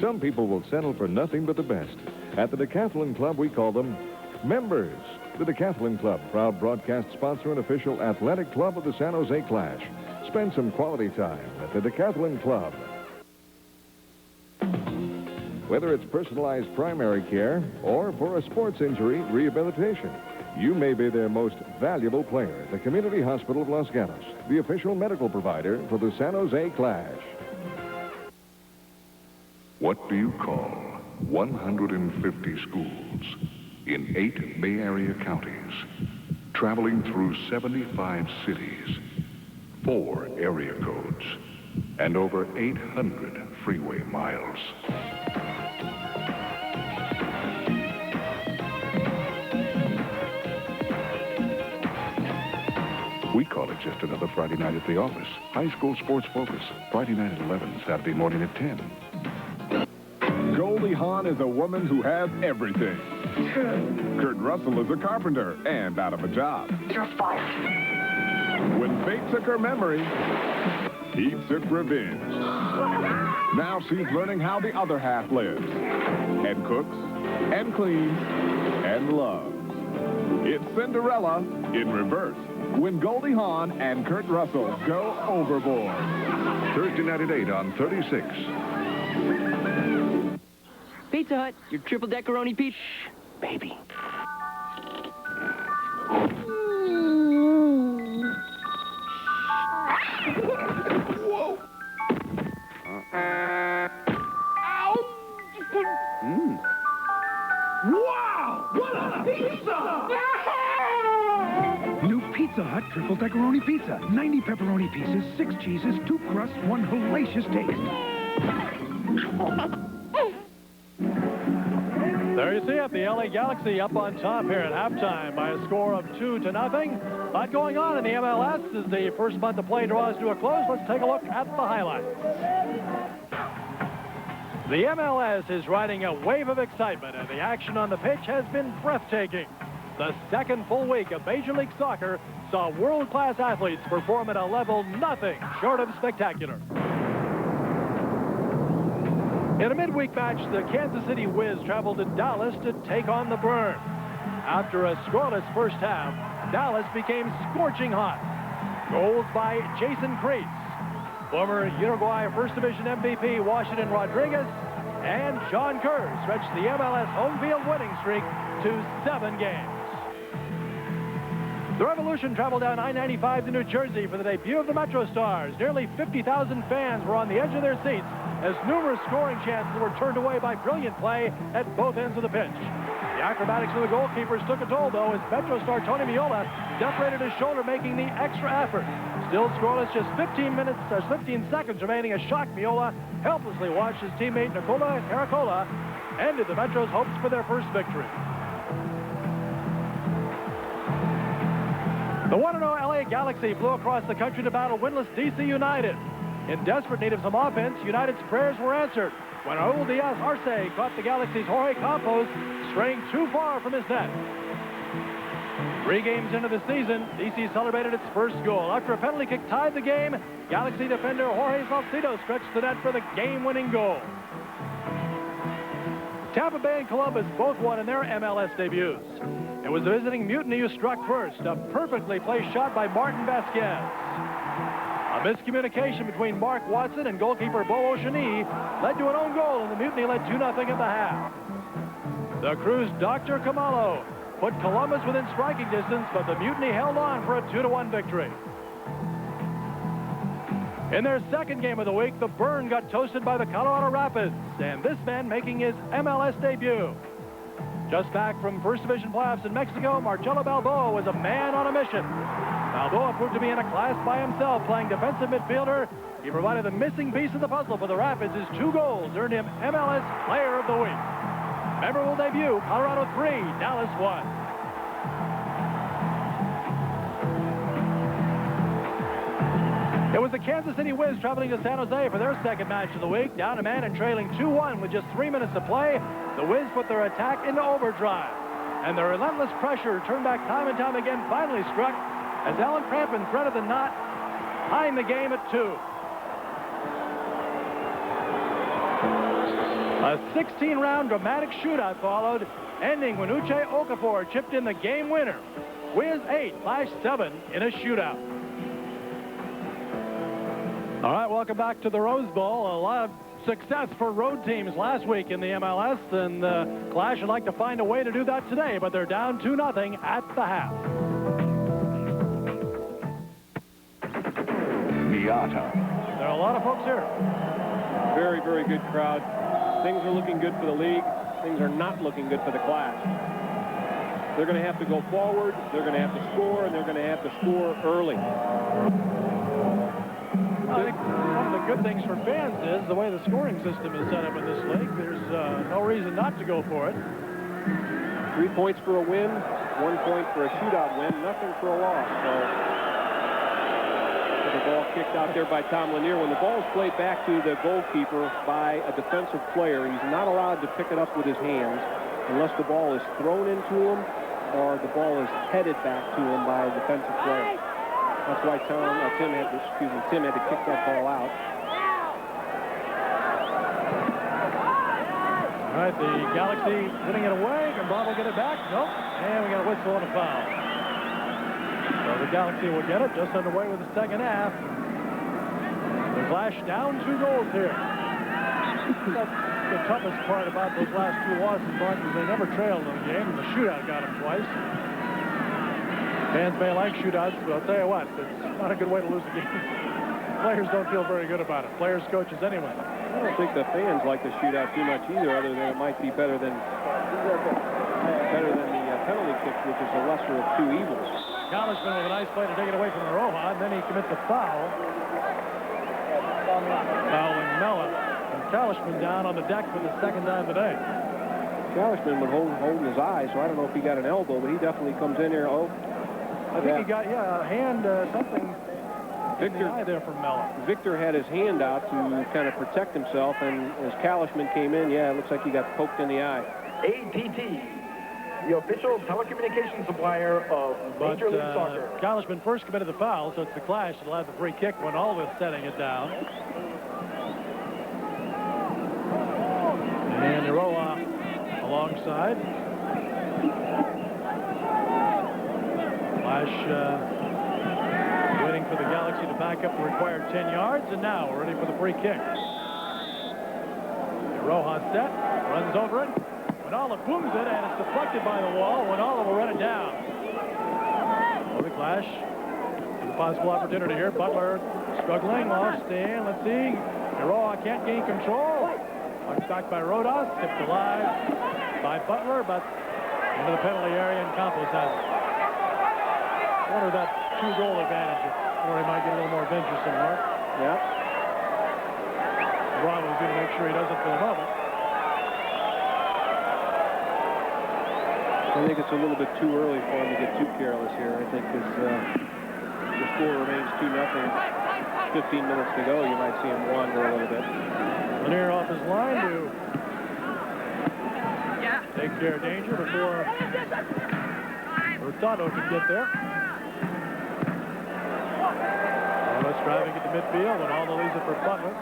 Some people will settle for nothing but the best. At the Decathlon Club, we call them members. The Decathlon Club, proud broadcast sponsor and official athletic club of the San Jose Clash. Spend some quality time at the Decathlon Club. Whether it's personalized primary care or for a sports injury rehabilitation, you may be their most valuable player at the Community Hospital of Los Gatos, the official medical provider for the San Jose Clash. What do you call 150 schools in 8 Bay Area counties, traveling through 75 cities, 4 area codes, and over 800 freeway miles? We call it just another Friday night at the office. High school sports focus. Friday night at 11, Saturday morning at 10. Goldie Hawn is a woman who has everything. Kurt Russell is a carpenter and out of a job. You're fired. When fate took her memory, he took revenge. Now she's learning how the other half lives. And cooks, and cleans, and loves. It's Cinderella in reverse when Goldie Hawn and Kurt Russell go overboard. Thursday night at 8 on 36. Pizza Hut, your triple deckeroni pizza. Shh, baby. Whoa. Wow! What a pizza! New pizza Pizza Hut triple pepperoni pizza. 90 pepperoni pieces, 6 cheeses, 2 crusts, 1 hellacious taste. There you see it, the LA Galaxy up on top here at halftime by a score of 2-0. A lot going on in the MLS as the first month of play draws to a close. Let's take a look at the highlights. The MLS is riding a wave of excitement, and the action on the pitch has been breathtaking. The second full week of Major League Soccer saw world-class athletes perform at a level nothing short of spectacular. In a midweek match, the Kansas City Wiz traveled to Dallas to take on the Burn. After a scoreless first half, Dallas became scorching hot. Goals by Jason Kreis, former Uruguay First Division MVP Washington Rodriguez, and John Kerr stretched the MLS home field winning streak to 7 games. The Revolution traveled down I-95 to New Jersey for the debut of the Metro Stars. Nearly 50,000 fans were on the edge of their seats as numerous scoring chances were turned away by brilliant play at both ends of the pitch. The acrobatics of the goalkeepers took a toll, though, as Metro star Tony Miola separated his shoulder, making the extra effort. Still scoreless, just 15 seconds remaining, as shocked Miola helplessly watched his teammate Nicola Caracola ended the Metro's hopes for their first victory. The 1-0 LA Galaxy flew across the country to battle winless DC United. In desperate need of some offense, United's prayers were answered when Raul Diaz Arce caught the Galaxy's Jorge Campos straying too far from his net. 3 games into the season, DC celebrated its first goal. After a penalty kick tied the game, Galaxy defender Jorge Salcido stretched the net for the game-winning goal. Tampa Bay and Columbus both won in their MLS debuts. It was the visiting Mutiny who struck first, a perfectly placed shot by Martin Vasquez. A miscommunication between Mark Watson and goalkeeper Bo Oshani led to an own goal, and the Mutiny led 2-0 at the half. The Crew's Dr. Kamalo put Columbus within striking distance, but the Mutiny held on for a 2-1 victory. In their second game of the week, the Burn got toasted by the Colorado Rapids, and this man making his MLS debut. Just back from First Division playoffs in Mexico, Marcelo Balboa was a man on a mission. Balboa proved to be in a class by himself, playing defensive midfielder. He provided the missing piece of the puzzle for the Rapids. His 2 goals earned him MLS Player of the Week. Memorable debut, Colorado 3, Dallas 1. It was the Kansas City Wiz traveling to San Jose for their second match of the week. Down a man and trailing 2-1 with just 3 minutes to play, the Wiz put their attack into overdrive. And the relentless pressure, turned back time and time again, finally struck as Alan Crampon threaded the knot, tying the game at 2. A 16-round dramatic shootout followed, ending when Uche Okafor chipped in the game winner. Wiz 8, Flash 7 in a shootout. All right, welcome back to the Rose Bowl. A lot of success for road teams last week in the MLS, and the Clash would like to find a way to do that today, but they're down 2-0 at the half. Miata. There are a lot of folks here. Very, very good crowd. Things are looking good for the league. Things are not looking good for the Clash. They're going to have to go forward, they're going to have to score, and they're going to have to score early. I think one of the good things for fans is the way the scoring system is set up in this league. There's no reason not to go for it. 3 points for a win, 1 point for a shootout win, nothing for a loss. So the ball kicked out there by Tom Lanier. When the ball is played back to the goalkeeper by a defensive player, he's not allowed to pick it up with his hands unless the ball is thrown into him or the ball is headed back to him by a defensive player. That's why Tim had to kick that ball out. All right, the Galaxy putting it away. Can Bravo get it back? Nope. And we got a whistle and a foul. So the Galaxy will get it just underway with the second half. The Flash down 2 goals here. That's the toughest part about those last 2 losses, Mark, is they never trailed in the game, and the shootout got them twice. Fans may like shootouts, but I'll tell you what, it's not a good way to lose a game. Players don't feel very good about it. Players, coaches, anyway. I don't think the fans like the shootout too much either, other than it might be better than the penalty kick, which is the lesser of 2 evils. Kalishman with a nice play to take it away from Roja, and then he commits a foul. Fouling Mella. And Kalishman down on the deck for the second time today. Kalishman was holding his eye, so I don't know if he got an elbow, but he definitely comes in here. Oh, I think he got, a hand, something in the eye there from Mella. Victor had his hand out to kind of protect himself, and as Kalishman came in, it looks like he got poked in the eye. ATT, the official telecommunications supplier of Major League Soccer. Kalishman first committed the foul, so it's the Clash that'll have the free kick when all was setting it down. And Iroha alongside. Clash waiting for the Galaxy to back up the required 10 yards, and now we're ready for the free kick. Iroha set, runs over it. Winala booms it, and it's deflected by the wall. Winala will run it down. For the Clash, there's a possible opportunity here. Butler struggling, lost in. Let's see. Iroha can't gain control. Knocked back by Rodas, tipped alive by Butler, but into the penalty area, and Campos has it. I wonder that 2-goal advantage, or he might get a little more venturesome, Mark. Yeah. Bravo's going to make sure he does it for the moment. I think it's a little bit too early for him to get too careless here. I think as the score remains 2-0, 15 minutes to go, you might see him wander a little bit. Lanier off his line to take care of danger before Hurtado could get there. Let's driving at the midfield, and all the leads it for Butler.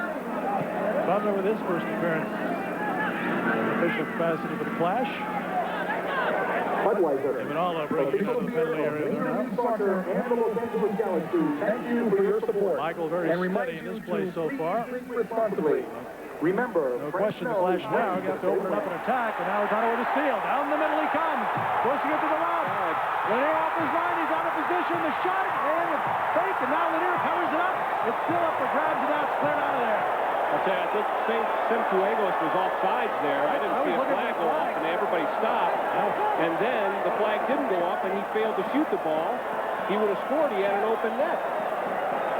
Butler with his first appearance in official capacity for the Clash. Imanala breaking into the penalty area now. Thank you for your support. Michael very steady in this play so far. Responsibly. Remember, no question, the Clash now got to open it up and attack, and now Hurtado with a steal. Down the middle he comes. Pushing it to the left. Lanier off his line. He's out of position. The shot, and it's fake, and now Lanier covers it up. It's still up for grabs, and now it's cleared out of there. I'll tell you, I think Simfuegos was offsides there. I didn't see a flag go off, and everybody stopped. And then the flag didn't go off, and he failed to shoot the ball. He would have scored. He had an open net.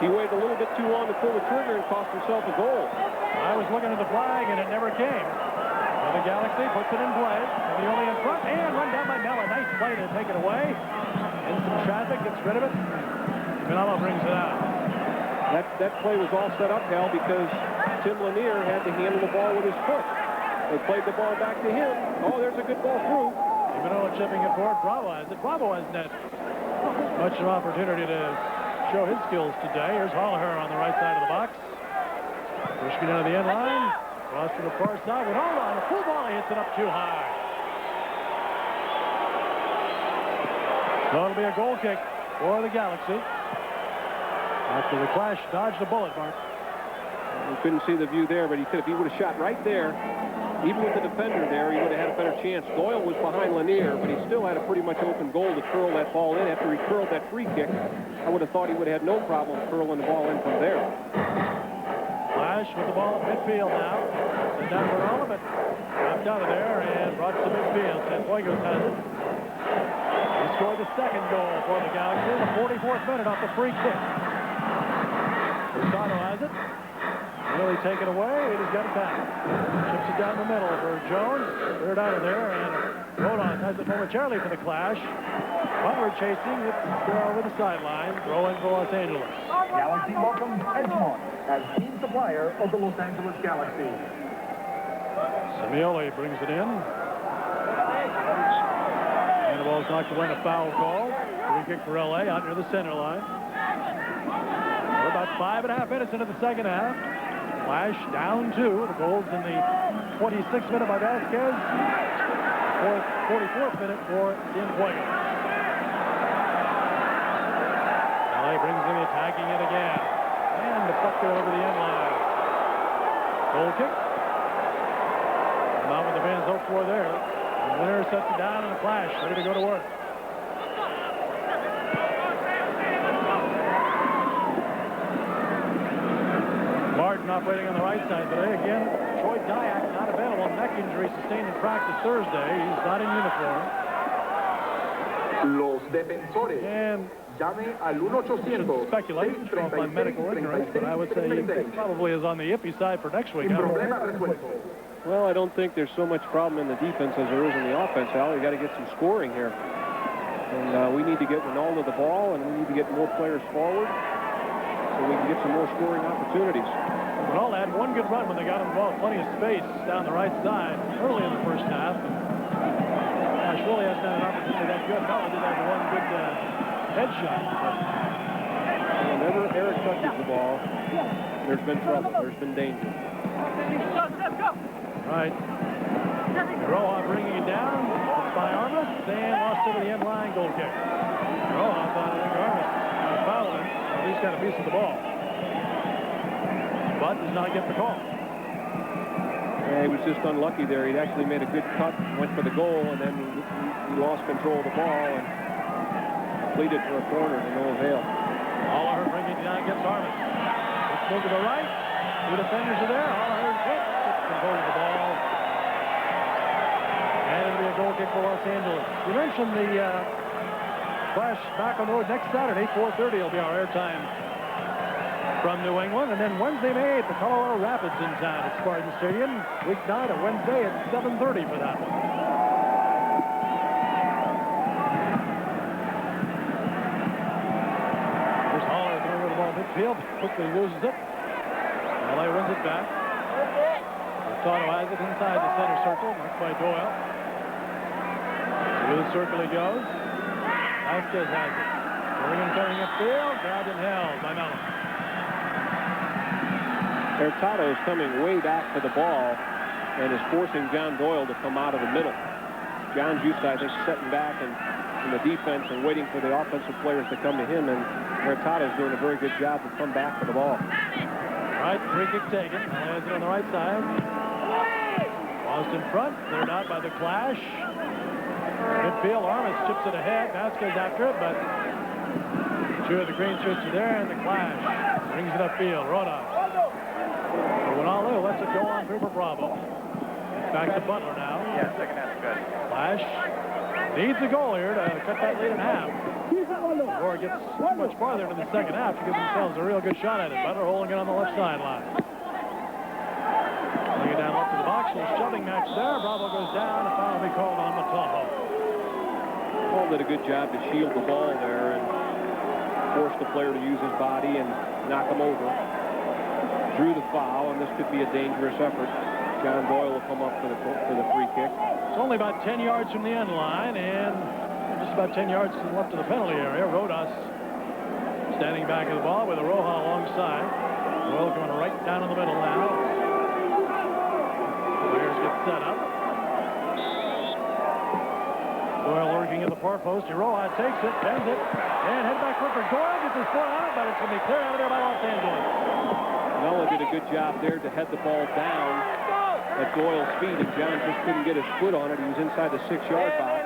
He waited a little bit too long to pull the trigger and cost himself a goal. I was looking at the flag, and it never came. Well, the Galaxy puts it in play. And the only in front, and run down by Mella. Nice play to take it away. In some traffic, gets rid of it. Mella brings it out. That play was all set up, Hal, because Tim Lanier had to handle the ball with his foot. They played the ball back to him. Oh, there's a good ball through. Imanala chipping it forward. Bravo has it. Bravo has net. Much of an opportunity to show his skills today. Here's Hollaher on the right side of the box. Pushing down to the end line. Cross to the far side. Winala on a full volley hits it up too high. So it'll be a goal kick for the Galaxy. After the Clash dodged the bullet, Mark. We couldn't see the view there, but he could. If he would have shot right there, even with the defender there, he would have had a better chance. Doyle was behind Lanier, but he still had a pretty much open goal to curl that ball in. After he curled that free kick, I would have thought he would have had no problem curling the ball in from there. Clash with the ball at midfield now. And down for all of it. Dropped out of there and brought to midfield. Sanfuegos has it. He scored the second goal for the Galaxy in the 44th minute off the free kick. Hurtado has it. Really take it away. He just got it back. Chips it down the middle for Jones. Cleared out of there, and Rodas has it momentarily for the Clash. Butler chasing. It's over the sideline. Throw in for Los Angeles. Galaxy welcomes Edgemont as team supplier of the Los Angeles Galaxy. Simeole brings it in. And the ball's knocked away, a foul call. Free kick for LA out near the center line. We're about 5.5 minutes into the second half. Clash down 2. The goal's in the 26th minute by Vasquez. 44th minute for Cienfuegos. LA brings in attacking it again. And deflected over the end line. Goal kick. Not what the fans hoped for there. The winner sets it down in a Clash, ready to go to work. Martin operating on the right side today. Again, Troy Dyack not available. Neck injury sustained in practice Thursday. He's not in uniform. Los defensores. And Llame al 1-800. speculate off my medical ignorance, but I would say he probably is on the iffy side for next week. Sin problema resuelto. Well, I don't think there's so much problem in the defense as there is in the offense, Al. You got to get some scoring here. And we need to get Ronaldo the ball, and we need to get more players forward so we can get some more scoring opportunities. Ronaldo had one good run when they got him the ball, plenty of space down the right side early in the first half. Gosh, really hasn't had an opportunity that good. Mella did have one good headshot. Whenever Eric touches the ball, there's been trouble. There's been danger. Right. Roja bringing it down. It's by Armas, and lost over the end line. Goal kick. Roja thought Armas fouled him, or at least got a piece of the ball. But does not get the call. Yeah, he was just unlucky there. He'd actually made a good cut, went for the goal, and then he lost control of the ball and completed for a corner to no avail. Hollaher bringing it down against Armas. Let's move to the right. Two defenders are there. Hollaher's hit. Controls the ball. And it'll be a goal kick for Los Angeles. You mentioned the Flash back on the road next Saturday, 4:30 will be our airtime from New England. And then Wednesday night, the Colorado Rapids in town at Spartan Stadium. Week 9 or Wednesday at 7:30 for that one. Here's Hollaher throwing the ball midfield. Quickly loses it. LA wins it back. Hurtado has it inside the center circle. Marked by Doyle. Through the circle he goes. Vasquez has it. Carrying upfield. Grabbed and held by Mellon. Hurtado is coming way back to the ball and is forcing John Doyle to come out of the middle. John's used to, I think, setting back in the defense and waiting for the offensive players to come to him, and Hurtado's doing a very good job to come back to the ball. Right, free kick taken. Lands it on the right side. Lost in front. Cleared out by the Clash. Midfield. Armas chips it ahead. Vasquez after it, but two of the green shirts are there, and the Clash brings it upfield. Roda. Ronaldo lets it go on through for Bravo. Back to Butler now. Yeah, second half's good. Flash needs a goal here to cut that lead in half. Or gets much farther into the second half to give themselves a real good shot at it. Butler holding it on the left sideline. Bring it down up to the box. A shoving match there. Bravo goes down. A foul will be called on Mataho. Paul did a good job to shield the ball there and force the player to use his body and knock him over. Drew the foul, and this could be a dangerous effort. John Doyle will come up for the free kick. It's only about 10 yards from the end line, and just about 10 yards to the left of the penalty area. Rodas standing back of the ball with a Roja alongside. Doyle coming right down in the middle now. Players get set up. Doyle lurking at the far post. Roja takes it, bends it, and head back quick for Doyle. Gets his foot on it, but it's going to be cleared out of there by Los Angeles. Mella did a good job there to head the ball down at Doyle's feet, and John just couldn't get his foot on it. He was inside the 6-yard box.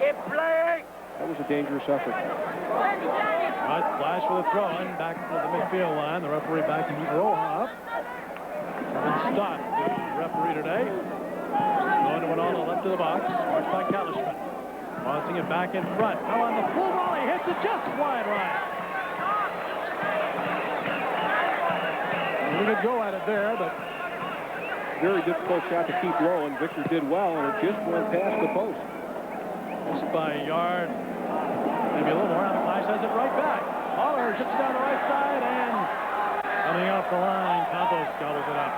That was a dangerous effort. Right, Flash with a throw-in back to the midfield line. The referee back to meet Roja up. And stopped the referee today. Going to Ronaldo left to the box. Marched by Kalishman. Tossing it back in front. Now on the full volley, hits it just wide right. We could go at it there, but very difficult shot to keep low, and Victor did well, and it just went past the post. Just by a yard, maybe a little more. The Flash has it right back. Hollaher chips down the right side, and coming off the line, Campos gobbles it up.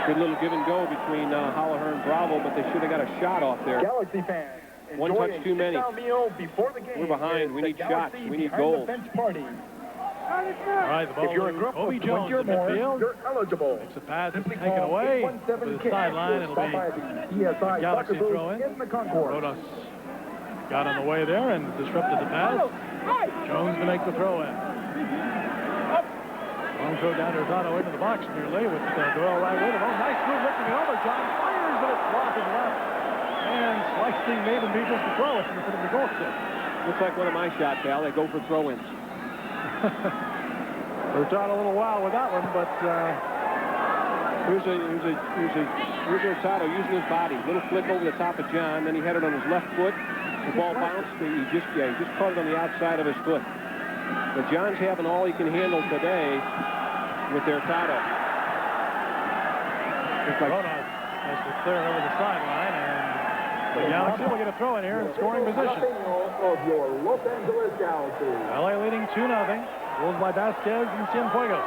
Good little give and go between Hollaher and Bravo, but they should have got a shot off there. Galaxy fans. One touch too many. We're behind. We need shots. We need goals. All right, the ball if you're a group Kobe of Jones 20 or more, midfield. you're eligible. Makes a pass, it's taken away to the sideline. It'll be Galaxy throw in. Rodas got in the way there and disrupted the pass. Jones to make the throw in. Long throw down to Hurtado into the box nearly with Doyle right with him. Oh, nice move lifting it over. John fires, but it's blocked and left. And slicing Maven beat just the throw in for the goal kick. Looks like one of my shots, Al. They go for throw-ins. Hurtado a little wild with that one, but Here's Hurtado using his body. Little flick over the top of John. Then he had it on his left foot. The ball bounced. He just caught it on the outside of his foot. But John's having all he can handle today with Hurtado. Rona has to clear over the sideline, and the Galaxy will get a throw in here in scoring position. Of your Los Angeles Galaxy. LA leading 2-0. Goals by Vasquez and Cienfuegos.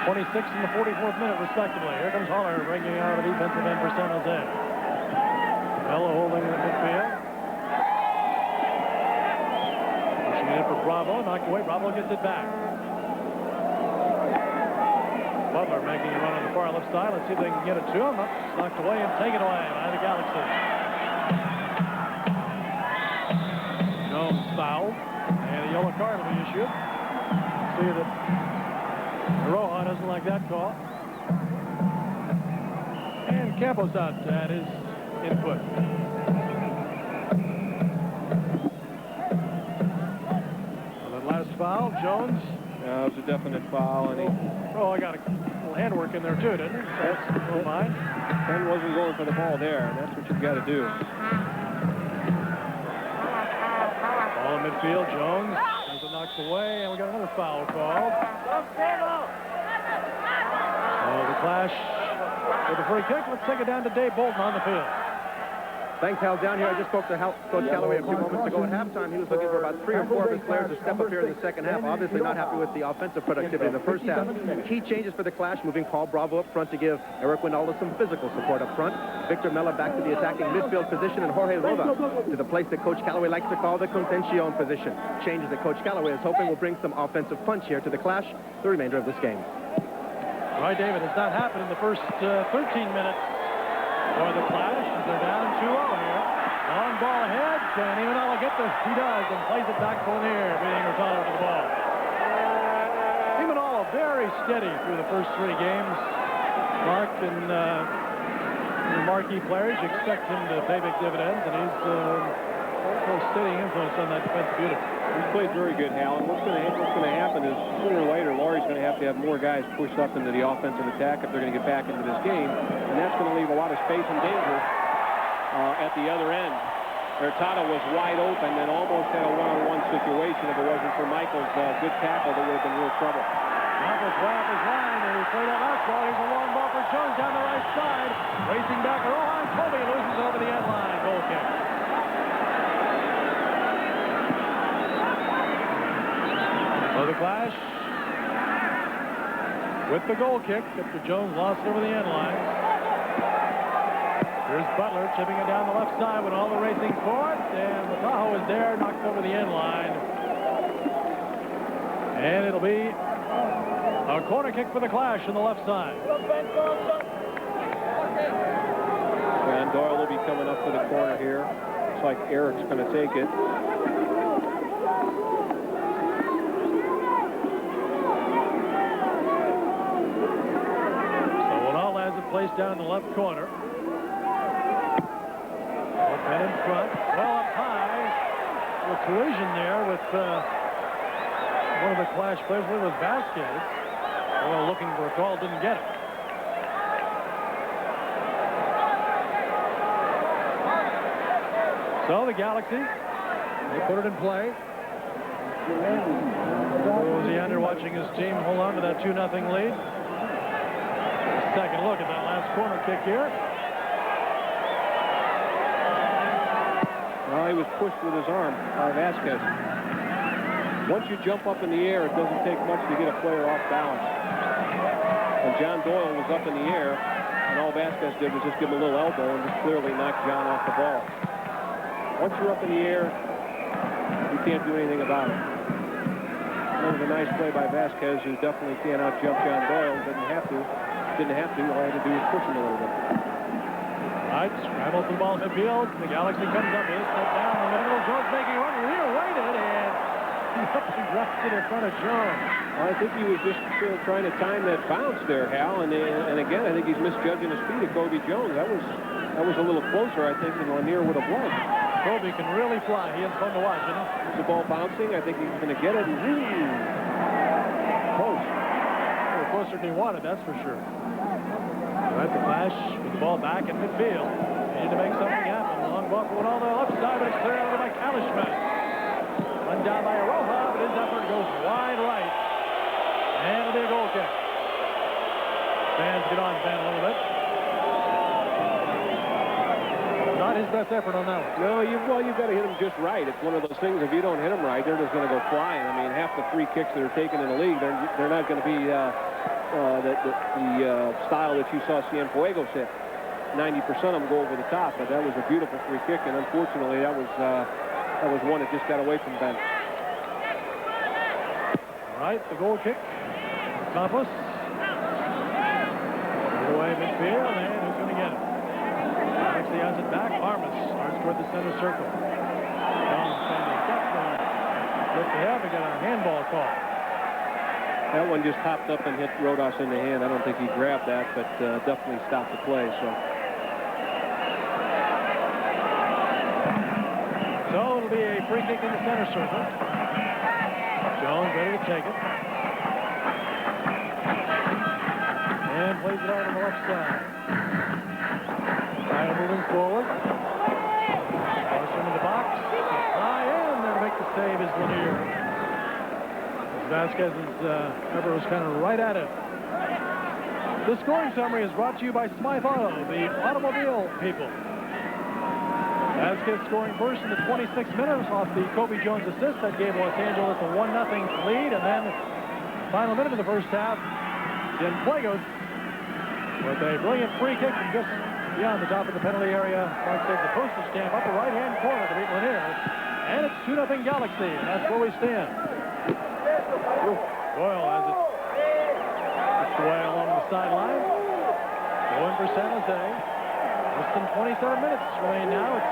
26th and the 44th minute, respectively. Here comes Haller breaking out of the defensive end for San Jose. Mello holding the midfield. Pushing it in for Bravo. Knocked away. Bravo gets it back. Butler making a run on the far left side. Let's see if they can get it to him. Knocked away and taken away by the Galaxy. Jones fouled. And a yellow card will be issued. See that Roja doesn't like that call. And Campos out at his input. On that last foul, Jones. It was a definite foul, and he... Oh, I got a little handwork in there too, didn't he? That's fine. Ken wasn't going for the ball there, and that's what you've got to do. Ball in midfield, Jones. As it knocks away, and we got another foul called. Oh, the Clash with a free kick. Let's take it down to Dave Bolton on the field. Thanks, Hal. Down here, I just spoke to Coach Callaway a few moments ago. At halftime, he was looking for about 3 or 4 of his players to step up here in the second half. Obviously not happy with the offensive productivity in the first half. Key changes for the Clash, moving Paul Bravo up front to give Eric Winalda some physical support up front. Victor Mella back to the attacking midfield position, and Jorge Roda to the place that Coach Callaway likes to call the contention position. Changes that Coach Callaway is hoping will bring some offensive punch here to the Clash the remainder of this game. All right, David, has not happened in the first 13 minutes for the Clash. They're down 2-0 here. Long ball ahead. Can Imanala get this? He does, and plays it back for Lanier, beating Hurtado to the ball. Imanala very steady through the first 3 games. Mark and the marquee players, you expect him to pay big dividends, and he's also a steady influence on that defensive unit. He's played very good, Hal, and what's going to happen is sooner or later, Laurie's going to have more guys pushed up into the offensive attack if they're going to get back into this game, and that's going to leave a lot of space and danger at the other end. Hurtado was wide open and almost had a one-on-one situation. If it wasn't for Michael's good tackle, they would have been real trouble. Michael's way up his line, and he played that last ball. Here's a long ball for Jones down the right side. Racing back, Rohan Kobe loses it over the end line. Goal kick. So the Clash with the goal kick after Jones lost over the end line. Here's Butler chipping it down the left side with all the racing for it, and Matajo is there, knocked over the end line. And it'll be a corner kick for the Clash on the left side. And Doyle will be coming up to the corner here. Looks like Eric's going to take it. So Winalda has it placed down in the left corner. Open in front, well up high. A collision there with one of the Clash players. It was Vasquez. Well, looking for a call, didn't get it. So the Galaxy, they put it in play. Roziander watching his team hold on to that 2-0 lead. Second look at that last corner kick here. Well, he was pushed with his arm by Vasquez. Once you jump up in the air, it doesn't take much to get a player off balance. And John Doyle was up in the air, and all Vasquez did was just give him a little elbow and just clearly knocked John off the ball. Once you're up in the air, you can't do anything about it. That was a nice play by Vasquez, who definitely can't out-jump John Doyle. Didn't have to. All he had to do was push him a little bit. All right, scramble for the ball in midfield. The Galaxy comes up with it. Step down in the middle. Jones making a run. Rear-weighted, and up and drops it in front of Jones. Well, I think he was just trying to time that bounce there, Hal. And again, I think he's misjudging the speed of Kobe Jones. That was a little closer, I think, than Lanier would have loved. Kobe can really fly. He is fun to watch, isn't he? The ball bouncing. I think he's going to get it. Close. Of course, faster than he wanted, that's for sure. Right, the Flash with the ball back in midfield. They need to make something happen. The long ball for one on the left side, but it's cleared over by Kalishman. Run down by Aroha, but his effort goes wide right. And it'll be a goal kick. Fans get on Ben a little bit. Not his best effort on that one. No, you've got to hit him just right. It's one of those things, if you don't hit them right, they're just going to go flying. I mean, half the free kicks that are taken in the league, they're not going to be the style that you saw Cienfuegos hit. 90% of them go over the top, but that was a beautiful free kick, and unfortunately, that was one that just got away from Ben. All right, the goal kick. Campos. Away midfield, and who's going to get it? Galaxy has it back. Armas starts toward the center circle. Jones trying to look ahead to get a handball call. That one just hopped up and hit Rodas in the hand. I don't think he grabbed that, but definitely stopped the play. So it'll be a free kick in the center circle. Jones ready to take it. And plays it out on the left side. Ryan moving forward. Larson in the box. High in there to make the save is Lanier. Vasquez's cover was kind of right at it. The scoring summary is brought to you by Smythe Auto, the automobile people. Vasquez scoring first in the 26th minute off the Kobe Jones assist that gave Los Angeles a 1-0 lead, and then final minute of the first half, Cienfuegos with a brilliant free kick from just beyond the top of the penalty area. Mark saves the postage stamp upper right-hand corner to beat Lanier, and it's 2-0 Galaxy, and that's where we stand. Doyle has it pushed away along the sideline. Going for San Jose. Less than 27 minutes remain now. It's a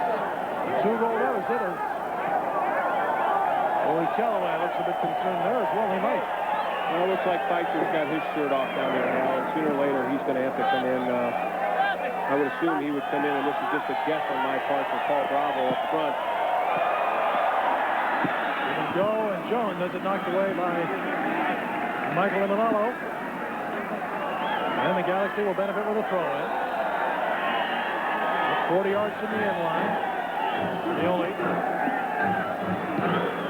2-goal deficit. Boy, Callaway looks a bit concerned there as well. He might. Well, it looks like Pfeiffer's got his shirt off down there now, and sooner or later he's going to have to come in. I would assume he would come in, and this is just a guess on my part for Paul Bravo up front. Go, and Jones has it knocked away by Michael Imanalo. And the Galaxy will benefit with a throw-in. 40 yards from the end line. Neoli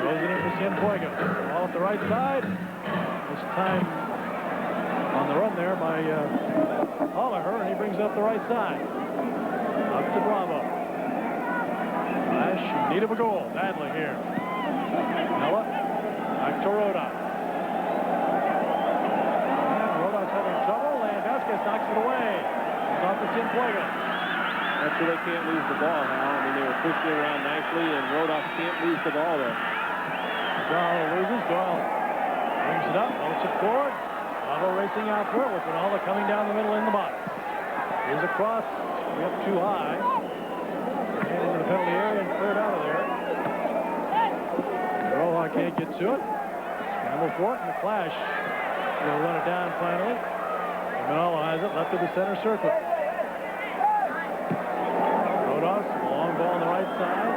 throws it in for Cienfuegos. Ball up the right side. This time on the run there by Holliher, and he brings up the right side. Up to Bravo. Flash in need of a goal badly here. Mella, back to Rodas. And Rodas having trouble, and Vasquez knocks it away. It's off to Cienfuegos. That's where they can't lose the ball, Hal. I mean, they were pushing it around nicely, and Rodas can't lose the ball there. Doyle loses. Doyle brings it up, floats it forward. Bravo racing out for it with Ronaldo coming down the middle in the box. Here's a cross. Way up too high. And into the penalty area and cleared out of there. Roja can't get to it. Scramble for it, and the Flash will run it down finally. Manolo has it, left of the center circle. Rodas, long ball on the right side.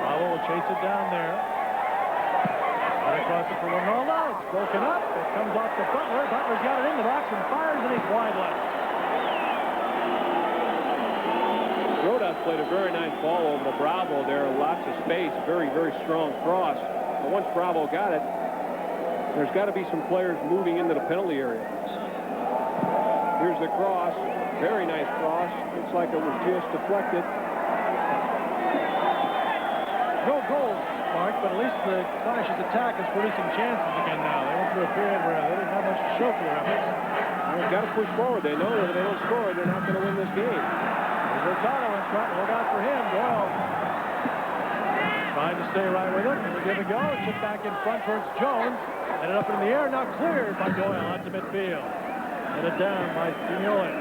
Bravo will chase it down there. Right across it for Ronaldo. It's broken up. It comes off to Butler. Butler's got it in the box and fires, and he's wide left. Rodas played a very nice ball over to Bravo there. Lots of space. Very, very strong cross. But once Bravo got it, there's got to be some players moving into the penalty area. Here's the cross. Very nice cross. Looks like it was just deflected. No goals, Mark, but at least the Flash's attack is producing chances again now. They went through a period where they didn't have much to show for their efforts. They've got to push forward. They know that if they don't score, they're not going to win this game. There's Hurtado in front. Look out for him. Doyle trying to stay right with it. We'll give it a go. Chip back in front towards Jones. Headed up in the air. Now cleared by Doyle onto midfield. Headed down by Signoli.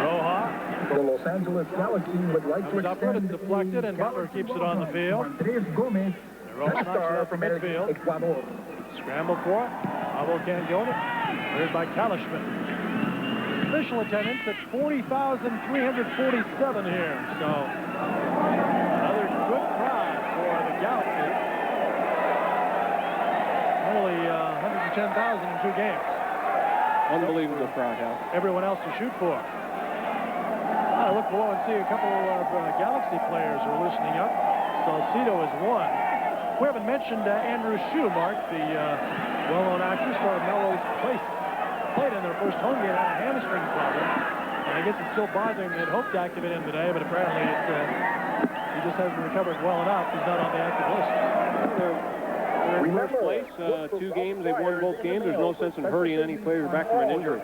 Roja. The Los Angeles Galaxy would like to extend it's deflected, and Butler keeps it on the field. Andres Gomez, star from midfield. Ecuador. Scramble for it. Bravo can't go it. Cleared by Kalishman. Official attendance at 40,347 here. So another good crowd for the Galaxy. Only 110,000 in 2 games. Unbelievable crowd, Hal. Everyone else to shoot for. I look below and see a couple of Galaxy players are loosening up. Salcido is one. We haven't mentioned Andrew Shue, Mark, the well-known actor, star of Melrose Place. Played in their first home game, had a hamstring problem. And I guess it's still bothering him. They'd hoped to activate him today, but apparently he just hasn't recovered well enough. He's not on the active list. They're in first place, 2 games. They've won both games. There's no sense in hurting any player back from an injury.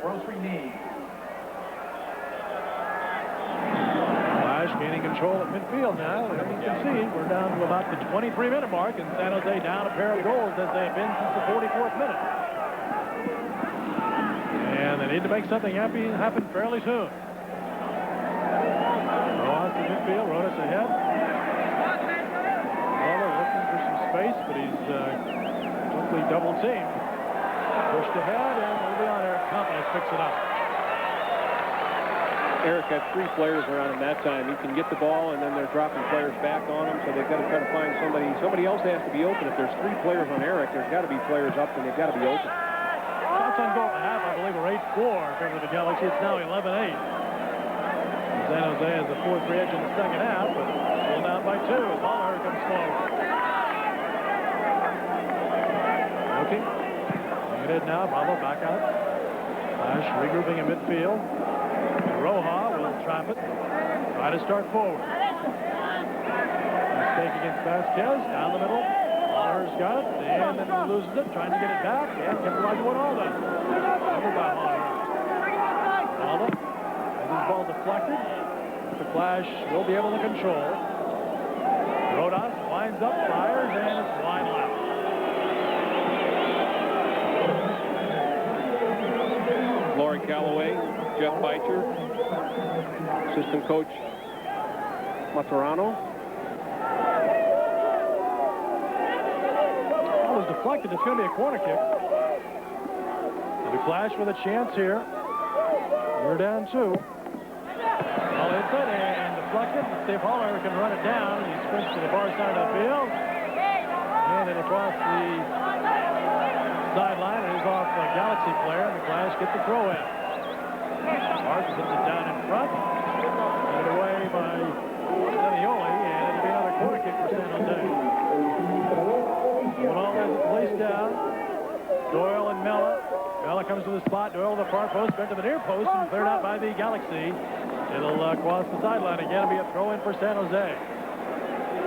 Gaining control at midfield now. As you can see, we're down to about the 23-minute mark, and San Jose down a pair of goals as they've been since the 44th minute. And they need to make something happen fairly soon. Rojas to midfield, Rodas ahead. Muller looking for some space, but he's quickly double teamed. Pushed ahead, and it'll be on Eric Campos picks it up. Eric had 3 players around him that time. He can get the ball, and then they're dropping players back on him, so they've got to try to find somebody. Somebody else has to be open. If there's 3 players on Eric, there's got to be players up, and they've got to be open. Shots on goal at half, I believe, are 8-4 in favor of the Galaxy. It's now 11-8. San Jose has the 4-3 edge in the second half, but still down by 2 as Muller comes slow. Looking. It is now. Bravo back out. Flash regrouping in midfield. Roja will trap it. Try to start forward. Mistake against Vasquez. Down the middle. Muller's got it. And then he loses it. Trying to get it back. And capitalizing on all that. Covered by Muller. Alda has his ball deflected. The Flash will be able to control. Rodas winds up, fires, and it's wide left. Laurie Calloway, Jeff Beitcher, assistant coach Maturano. Ball is deflected. It's going to be a corner kick. The Flash with a chance here. We're down 2. All hits it and deflected. Steve Haller can run it down. He sprints to the far side of the field. And then across the sideline. It is off a Galaxy player. And the Flash gets the throw in. Mark puts it down in front. Put away by Semioli, and it'll be another corner kick for San Jose. Winall has it placed down. Doyle and Mella. Mella comes to the spot. Doyle to the far post, back to the near post, and cleared out by the Galaxy. It'll cross the sideline again. It'll be a throw in for San Jose.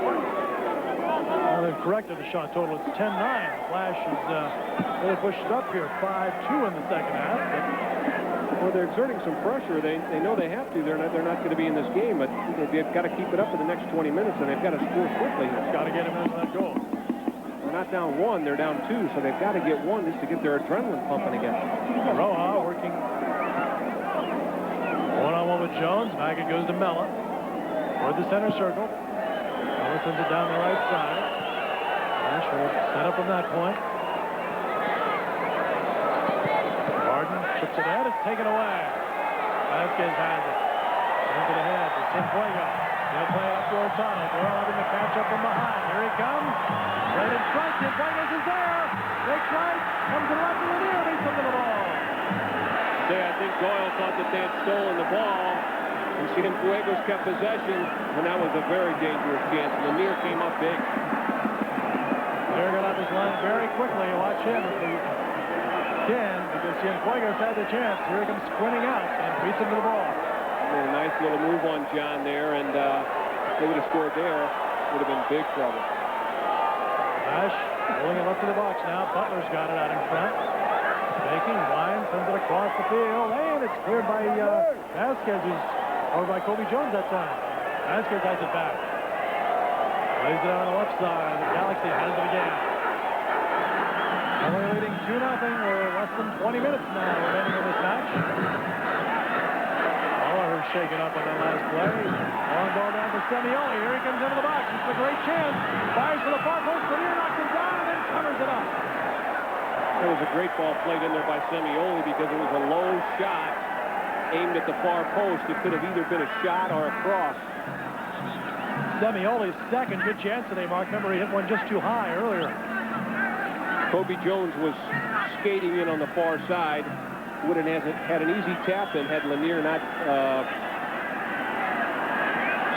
Well, they've corrected the shot total. It's 10-9. Flash is really pushed up here. 5-2 in the second half. Well, they're exerting some pressure. They know they have to. They're not going to be in this game, but they've got to keep it up for the next 20 minutes, and they've got to score quickly. It's got to get them into that goal. They're not down 1, they're down 2, so they've got to get 1 just to get their adrenaline pumping again. Roja working one-on-one with Jones. Back it goes to Mella. Toward the center circle. Mella sends it down the right side. Flash will set up from that point. Chips it ahead, it's taken away. Vasquez has it. Into the head to Cienfuegos. They'll play it up to Ortano. Doyle having to catch up from behind. Here he comes. Right in front. Cienfuegos is there. Takes right. Comes to the left of the near. Beats him to the ball. I think Doyle thought that they had stolen the ball. And Cienfuegos kept possession. And that was a very dangerous chance. Lanier came up big. They're going to have his line very quickly. Watch him if he can, because Cienfuegos had the chance. Here he comes sprinting out and beats him to the ball. A nice little move on John there, and if they would have scored there, would have been big trouble. Ash rolling it up to the box now. Butler's got it out in front. Taking, Wine sends it across the field, and it's cleared by Vasquez, or by Kobe Jones that time. Vasquez has it back. Plays it on the left side. The Galaxy has it again. Only leading 2-0. We're less than 20 minutes now remaining in this match. Oliver's shaken up on that last play. Long ball down to Semioli. Here he comes into the box. It's a great chance. Fires for the far post. Lanier knocks him down and then covers it up. It was a great ball played in there by Semioli because it was a low shot aimed at the far post. It could have either been a shot or a cross. Semioli's second good chance today, Mark. Remember, he hit one just too high earlier. Kobe Jones was skating in on the far side. Would have had an easy tap in had Lanier not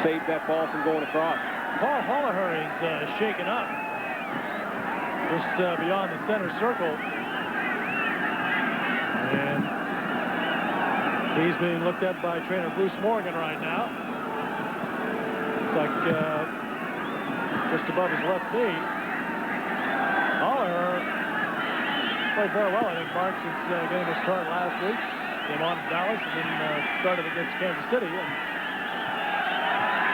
saved that ball from going across. Paul Holliher is shaken up just beyond the center circle. And he's being looked at by trainer Bruce Morgan right now. It's like just above his left knee. Holliher played very well, I think, Mark, since getting his start last week. Came on in Dallas and then started against Kansas City and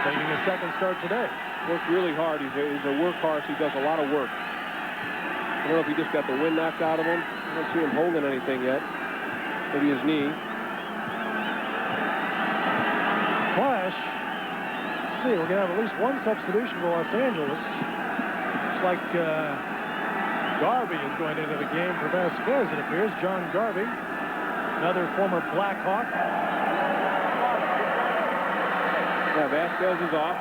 taking his second start today. Worked really hard. He's a workhorse. He does a lot of work. I don't know if he just got the wind knocked out of him. I don't see him holding anything yet. Maybe his knee. Flash. Let's see, we're going to have at least one substitution for Los Angeles. Looks like Garvey is going into the game for Vasquez, it appears. John Garvey, another former Blackhawk. Yeah, Vasquez is off.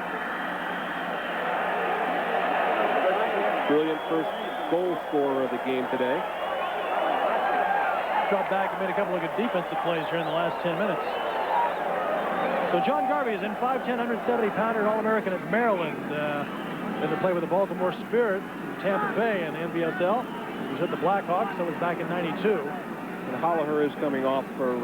Brilliant first goal scorer of the game today. Dropped back and made a couple of good defensive plays here in the last 10 minutes. So John Garvey is in, 5'10", 170-pounder, All-American at Maryland. Then to play with the Baltimore Spirit in Tampa Bay in the NBSL. He was with the Blackhawks, so was back in '92. And Holliher is coming off for,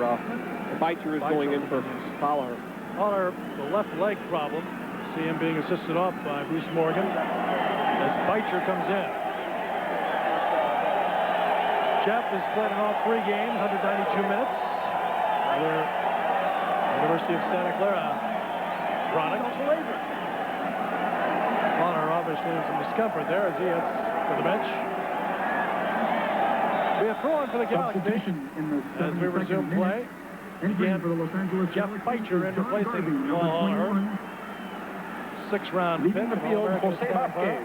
Beitzer is going in for Holliher. Holliher, the left leg problem. See him being assisted off by Bruce Morgan as Beitzer comes in. Jeff has played in all 3 games, 192 minutes. Another University of Santa Clara product. Holliher obviously in some discomfort there as he heads to the bench. Be a throw-in for the Galaxy as we resume play. Again, for the Los Angeles Jeff Beitzer in replacing Paul Holliher. 6th-round pick Leaving the field, Jose Vazquez,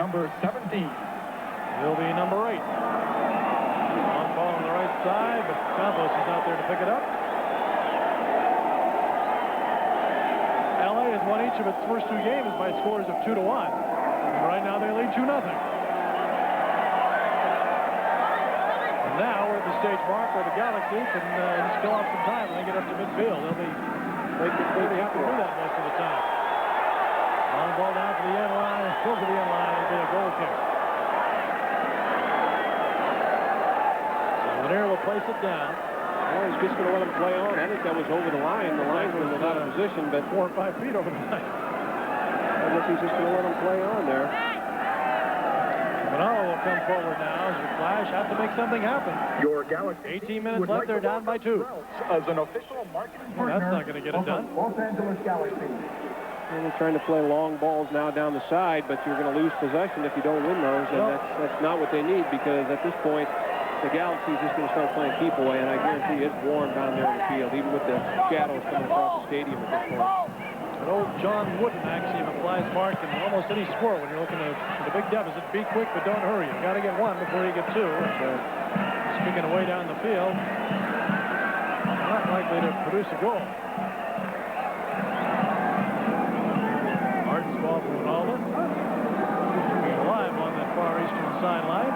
number 17. He'll be number 8. On ball on the right side, but Campos is out there to pick it up. LA has won each of its first 2 games by scores of 2-1. And right now they lead 2-0. And now we're at the stage mark where the Galaxy can just fill off some time when they get up to midfield. They'll be happy to do that most of the time. On ball down to the end line, still to the end line, it'll be a goal kick. So Lanier will place it down. Well, he's just going to let him play on. I think that was over the line. The linesman was out of position, but 4 or 5 feet over the line. I guess he's just going to let him play on there. Manalo will come forward now as the Flash have to make something happen. Your Galaxy 18 minutes left, they're down by 2. As an official marketing partner, that's not going to get it done. Los Angeles Galaxy. And they're trying to play long balls now down the side, but you're going to lose possession if you don't win those, and that's not what they need, because at this point, the Galaxy is just going to start playing keep away, and I guarantee it's warm down there in the field, even with the shadows coming across the stadium at this point. But old John Wooden actually applies mark in almost any score when you're looking for the big deficit. Be quick, but don't hurry. You've got to get 1 before you get 2. Speaking away down the field, not likely to produce a goal. Martin's ball from Ronaldo. Alive on that far eastern sideline.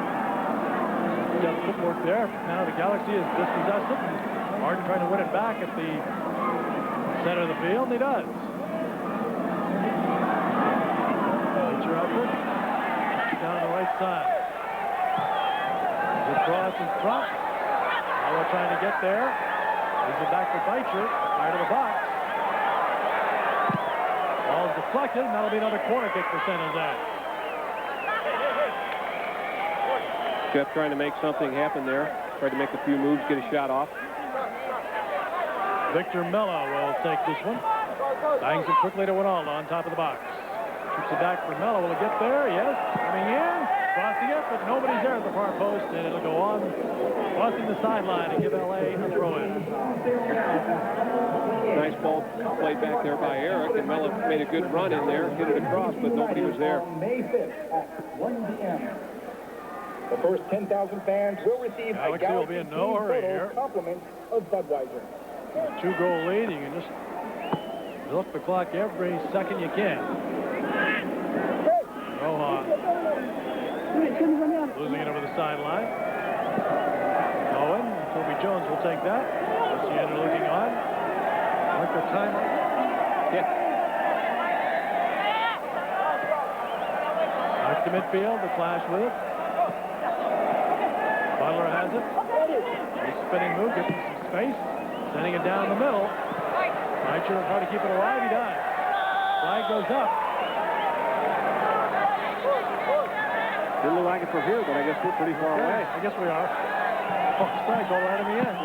Got footwork there. Now the Galaxy has dispossessed it. Martin trying to win it back at the center of the field, and he does. Beitzer out there. Down the right side. The cross in front. Now we're trying to get there. Gives it back to Beitzer. Right to the box. Ball's deflected, and that'll be another corner kick for San Jose. Jeff trying to make something happen there. Tried to make a few moves, get a shot off. Victor Mello will take this one. Bangs it quickly to Ronaldo on top of the box. Keeps it back for Mello. Will it get there? Yes. Coming in. Crossing it, but nobody's there at the far post, and it'll go on. Crossing the sideline and give LA a throw-in. Nice ball played back there by Eric, and Mello made a good run in there. Hit it across, but nobody was there. May 5th at 1 p.m. The first 10,000 fans will receive a Galaxy will be in no hurry here. Compliment of Budweiser. 2-goal lead. You can just milk the clock every second you can. Rohan Losing it over the sideline. Owen, Toby Jones will take that. Luciano looking on. Mark the timeout. Yeah. Back to midfield, the Flash with it. Butler has it. Nice spinning move, gives him some space. Sending it down the middle. Reicher hard to keep it alive, he does. Flag goes up. Didn't look like it from here, but I guess we're pretty far away. I guess we are. Strike all right in the end.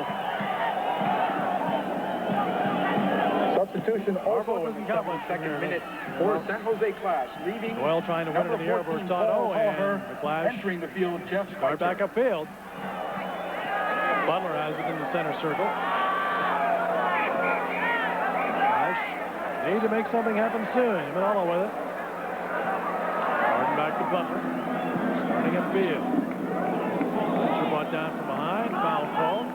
Substitution also in the second minute for San Jose Clash, leaving Doyle trying to win it in the air, Bertano, and the Clash entering the field, Jeff start back upfield. Butler has it in the center circle. Clash need to make something happen soon. Manolo with it. Harden back to Butler. Starting upfield. Fletcher brought down from behind. Foul call.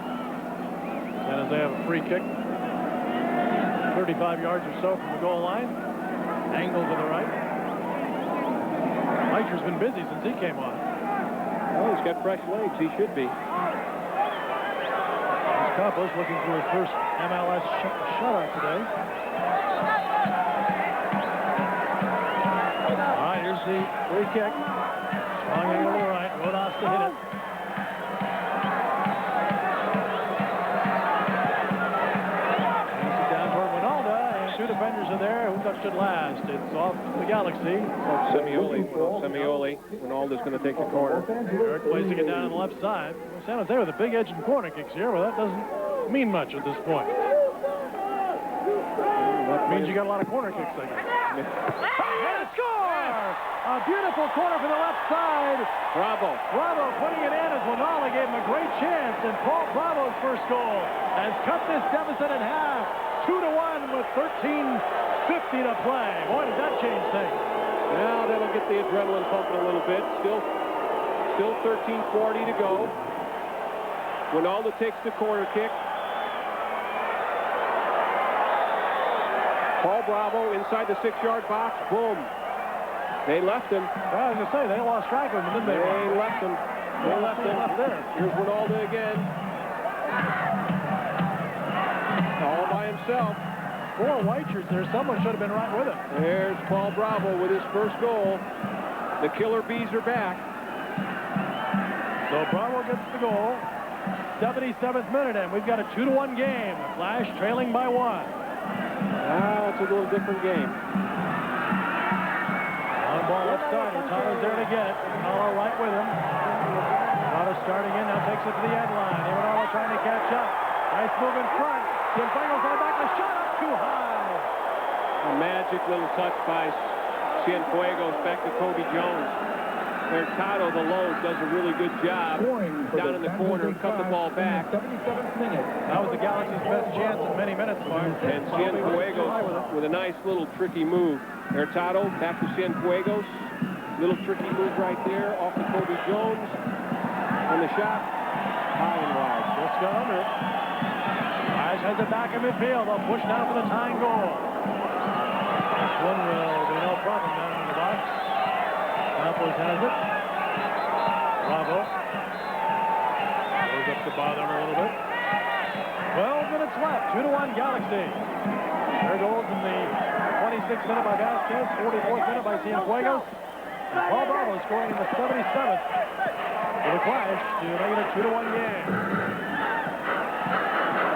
San Jose have a free kick. 35 yards or so from the goal line. Angle to the right. Fletcher's been busy since he came on. Well, he's got fresh legs. He should be. Campos looking for his first MLS shutout today. All right, here's the free kick. Strong angle to the right. Rodas to hit it. Down toward Winalda, and two defenders are there. Who touched it last? It's off the Galaxy. Semioli. Winalda's going to take the corner. Eric placing it down on the left side. San Jose with a big edge in corner kicks here. Well, that doesn't mean much at this point. That means you got a lot of corner kicks, I guess. And score! A beautiful corner from the left side. Bravo putting it in as Winalda gave him a great chance, and Paul Bravo's first goal has cut this deficit in half. 2-1 with 13:50 to play. Boy, does that change things. Now that'll get the adrenaline pumping a little bit. Still 13:40 to go. Winalda takes the corner kick. Paul Bravo inside the 6-yard box. Boom. They left him. Well, I was going to say, they lost track of him, didn't they? They left him. They left him. There. Here's Winalda again. All by himself. 4 Weichers there. Someone should have been right with him. There's Paul Bravo with his first goal. The Killer Bees are back. So Bravo gets the goal. 77th minute, and we've got a 2-1 game. Flash trailing by 1. Now it's a little different game. On ball left side. Hurtado's there to get it. Ronaldo right with him. Hurtado starting in, now takes it to the end line. Ronaldo trying to catch up. Nice move in front. Cienfuegos on the back. The shot up too high. A magic little touch by Cienfuegos back to Kobe Jones. Hurtado, the load, does a really good job. Down in the corner, cut the ball back. 77th minute. That was the Galaxy's best chance in many minutes, Mark. And Cienfuegos with a nice little tricky move. Hurtado back to Cienfuegos. Little tricky move right there off of Kobe Jones. And the shot, high and wide. Just got under it. Flash has it back in midfield. They'll push now for the tying goal. This one will be no problem down in the box. Campos has it. Bravo. Goes up to bother him a little bit. 12 minutes left. 2-1 Galaxy. Their goals in the 26th minute by Vasquez, 44th minute by Cienfuegos. And Paul Bravo scoring in the 77th for the Clash to make it a 2-1 game.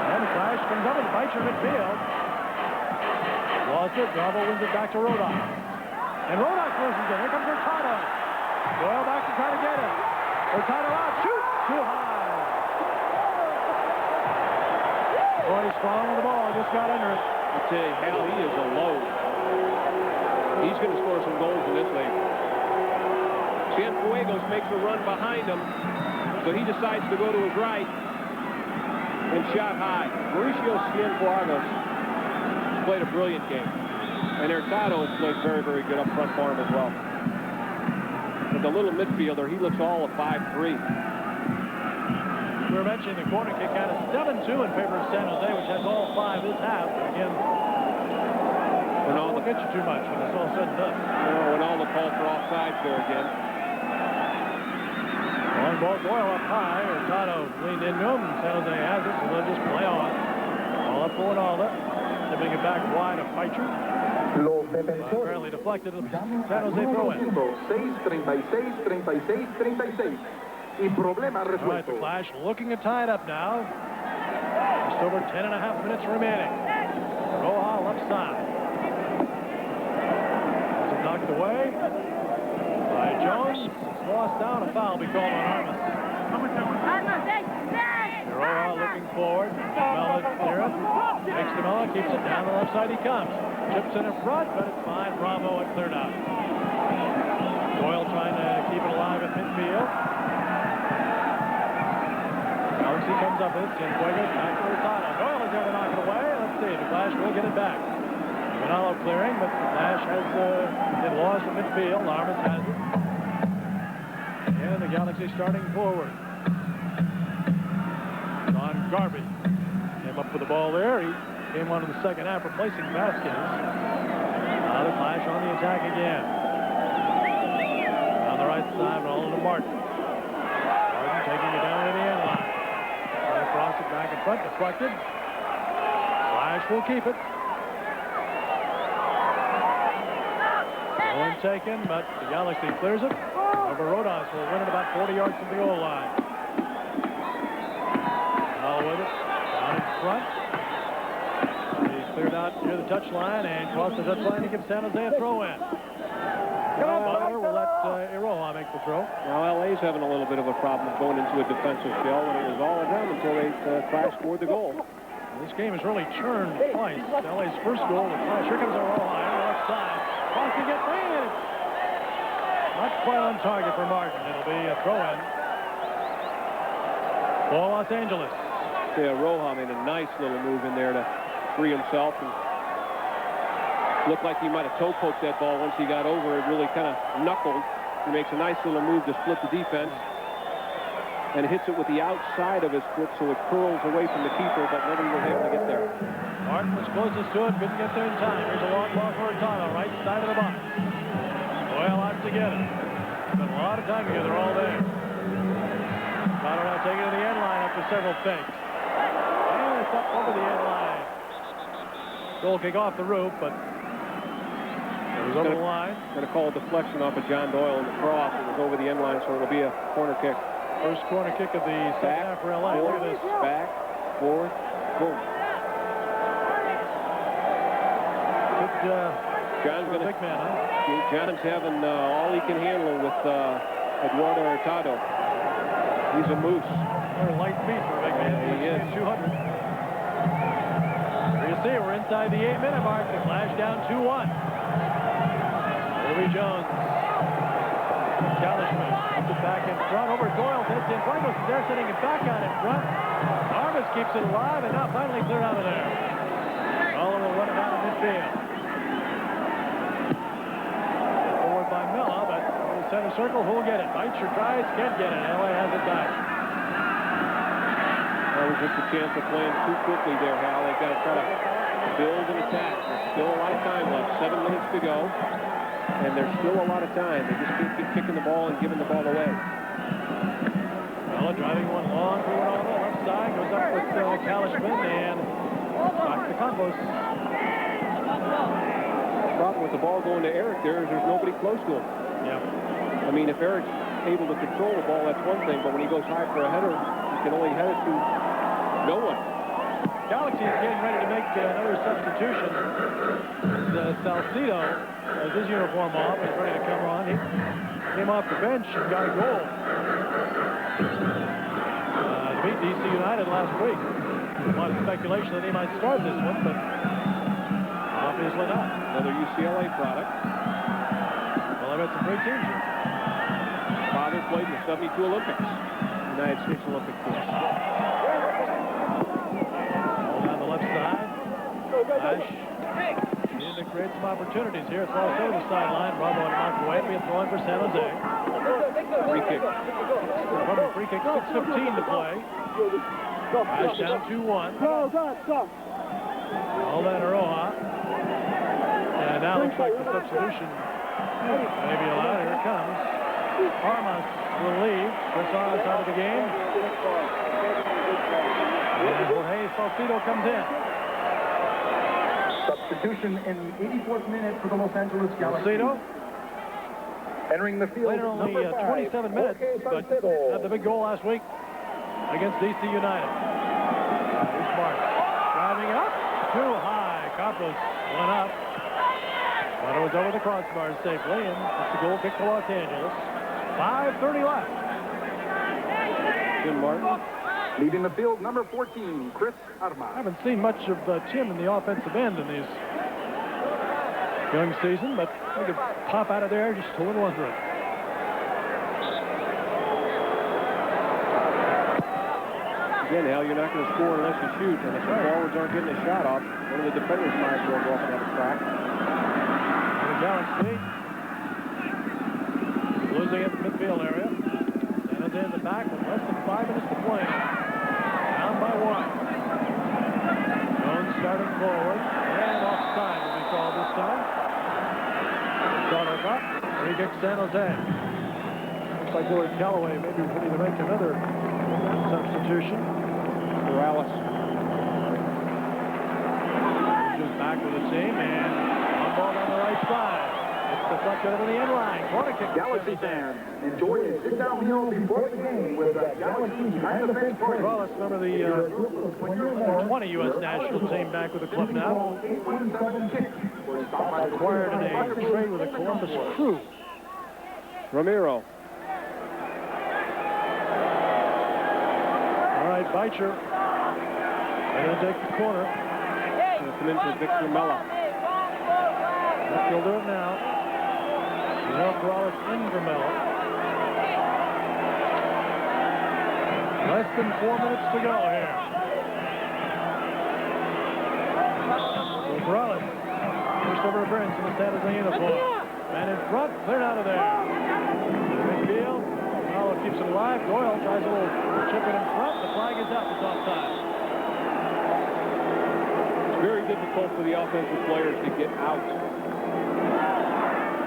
And the Clash comes up and fights your midfield. Lost it. Bravo wins it back to Rodas. And Rodas loses it. Here comes Hurtado. Doyle back to try to get it. Hurtado out. Shoot! Too high. Boy, he's strong with the ball. Just got under it. I tell you, hell, he is a load. He's going to score some goals in this league. Cienfuegos makes a run behind him, so he decides to go to his right and shot high. Mauricio Cienfuegos played a brilliant game. And Hurtado has played very, very good up front for him as well. But the little midfielder, he looks all of 5'3". We were mentioning the corner kick had a 7-2 in favor of San Jose, which has all 5 this half. But again, it won't get you too much when it's all said and done. Oh, and all the call for offsides there again. Long ball, Doyle up high. Hurtado leaned into him. San Jose has it, so they'll just play on. Ball up for Ronaldo. Tipping it back wide of Feicher. Apparently deflected. San Jose throw in. 6-36, 36, 36. Y problema resuelto. All right, the Flash looking to tie it up now. Just over 10.5 minutes remaining. Roja left side. It's knocked away by Jones. It's lost down. A foul will be called on Armas. Roja looking forward. Mella clear it. Makes to Mella. Keeps it down the left side. He comes. Chips in front, but it's fine. Bravo, it cleared out. Doyle trying to keep it alive at midfield. Galaxy comes up with it. Cienfuegos back to Hurtado. Doyle is there to knock it away. Let's see. The Flash will get it back. Manalo clearing, but the Flash has it lost at midfield. Armas has it. And the Galaxy starting forward. John Garvey came up with the ball there. He came on in the second half, replacing Vasquez. Now the Flash on the attack again. On the right side, rolling to Martin. Martin taking it down to the end line. Across it, back in front, deflected. Flash will keep it. One taken, but the Galaxy clears it. Over Rodas will win it about 40 yards from the goal line. Now with it, down in front. He's cleared out near the touchline and crossed the touchline to give San Jose a throw in. Butler will let Iroha make the throw. Now LA's having a little bit of a problem going into a defensive shell when it was all of them until they Flash scored the goal. This game has really turned twice. LA's first goal with Flash. Here comes Iroha on the left side. Crossing it in. Not quite on target for Martin. It'll be a throw in for Los Angeles. Yeah, Roja made a nice little move in there to free himself and looked like he might have toe poked that ball once he got over. It really kind of knuckled. He makes a nice little move to split the defense and hits it with the outside of his foot so it curls away from the keeper, but nobody was able to get there. Martin was closest to it, couldn't get there in time. Here's a long ball for Hurtado, right side of the box. Doyle out to get it. Spent a lot of time together all day. Hurtado now taking it to the end line after several fakes. And it's up over the end line. Goal kick off the roof, but it was over the line. Going to call a deflection off of John Doyle in the cross. It was over the end line, so it'll be a corner kick. First corner kick of the second half for LA. Look at this. Back, forth, boom. John's going to. Big man, huh? John's having all he can handle with Eduardo Hurtado. He's a moose. Very light feet for a big man. He is. 200. Here you see, we're inside the 8-minute mark. The Flash down 2-1. Ruby Jones. Kalishman puts it back in front. Over Doyle. Cienfuegos is there, sitting it back out in front. Armas keeps it alive, and now finally cleared out of there. Muller will run it out of midfield. Forward by Mella, but in the center circle, who'll get it? Feicher tries, can't get it. LA has it back. That was just a chance of playing too quickly there, Hal. They've got to try to build an attack. There's still a lot of time left. 7 minutes to go. And there's still a lot of time. They just keep kicking the ball and giving the ball away. Mella driving one long for on the left side. Goes up with Kalishman and back to Campos. The problem with the ball going to Eric there is there's nobody close to him. Yeah. I mean, if Eric's able to control the ball, that's one thing. But when he goes high for a header, he can only head it to no one. Galaxy is getting ready to make another substitution. Salcido has his uniform off and is ready to come on. He came off the bench and got a goal. Beat DC United last week. A lot of speculation that he might start this one, but obviously not. Another UCLA product. Well, I've got some great teams here. Father played in the 72 Olympics. United States Olympic team. Ball down the left side. Flash needed to create some opportunities here. It's all over the sideline. Bravo and knocked away. It'll be a throw in for San Jose. Free kick. Free kick, 6:15 to play. Flash down 2-1. All that Iroha. And now looks like the substitution may be allowed. Here it comes. Armas relieved. Chris Armas out of the game. And Jorge Salcido comes in. Substitution in the 84th minute for the Los Angeles Galaxy. Salcido. Entering the field. Played only 27 minutes, but had the big goal last week against DC United. Here's Martin. Driving up. Too high. Campos went up. But it was over the crossbar safely, and it's a goal kick to Los Angeles. 5:30 left. Jim Martin. Leading the field, number 14, Chris Armas. I haven't seen much of Tim in the offensive end in these young season, but he could pop out of there just a little under it. Again, Al, you're not going to score unless you shoot, and if the forwards aren't getting a shot off, one of the defenders might as well go off and have a crack. The Galaxy losing it in the midfield area. San Jose in the back with less than 5 minutes to play. Down by 1. Jones starting forward, and offside will be called this time. Up. Free kick San Jose. Looks like Willard Callaway maybe ready to make another substitution. Morales. Just back with the team, and on ball on the right side. It's deflected over the end line. Corner kick. Galaxy fans, enjoy a sit-down meal before the game with the Galaxy behind the fence party. Morales, remember the 20 U.S. national team back with the club now. Acquired in a trade with the Columbus Crew. Ramiro. All right, Beitcher. They're going to take the corner. Going to come in for Victor Mella. He'll do it now. Morales in for Mella. Less than 4 minutes to go here. So Morales. First ever appearance in the San Jose uniform. Man in front, cleared out of there. Midfield. Oh, it keeps it alive. Doyle tries a little chip it in front. The flag is out. It's offside. It's very difficult for the offensive players to get out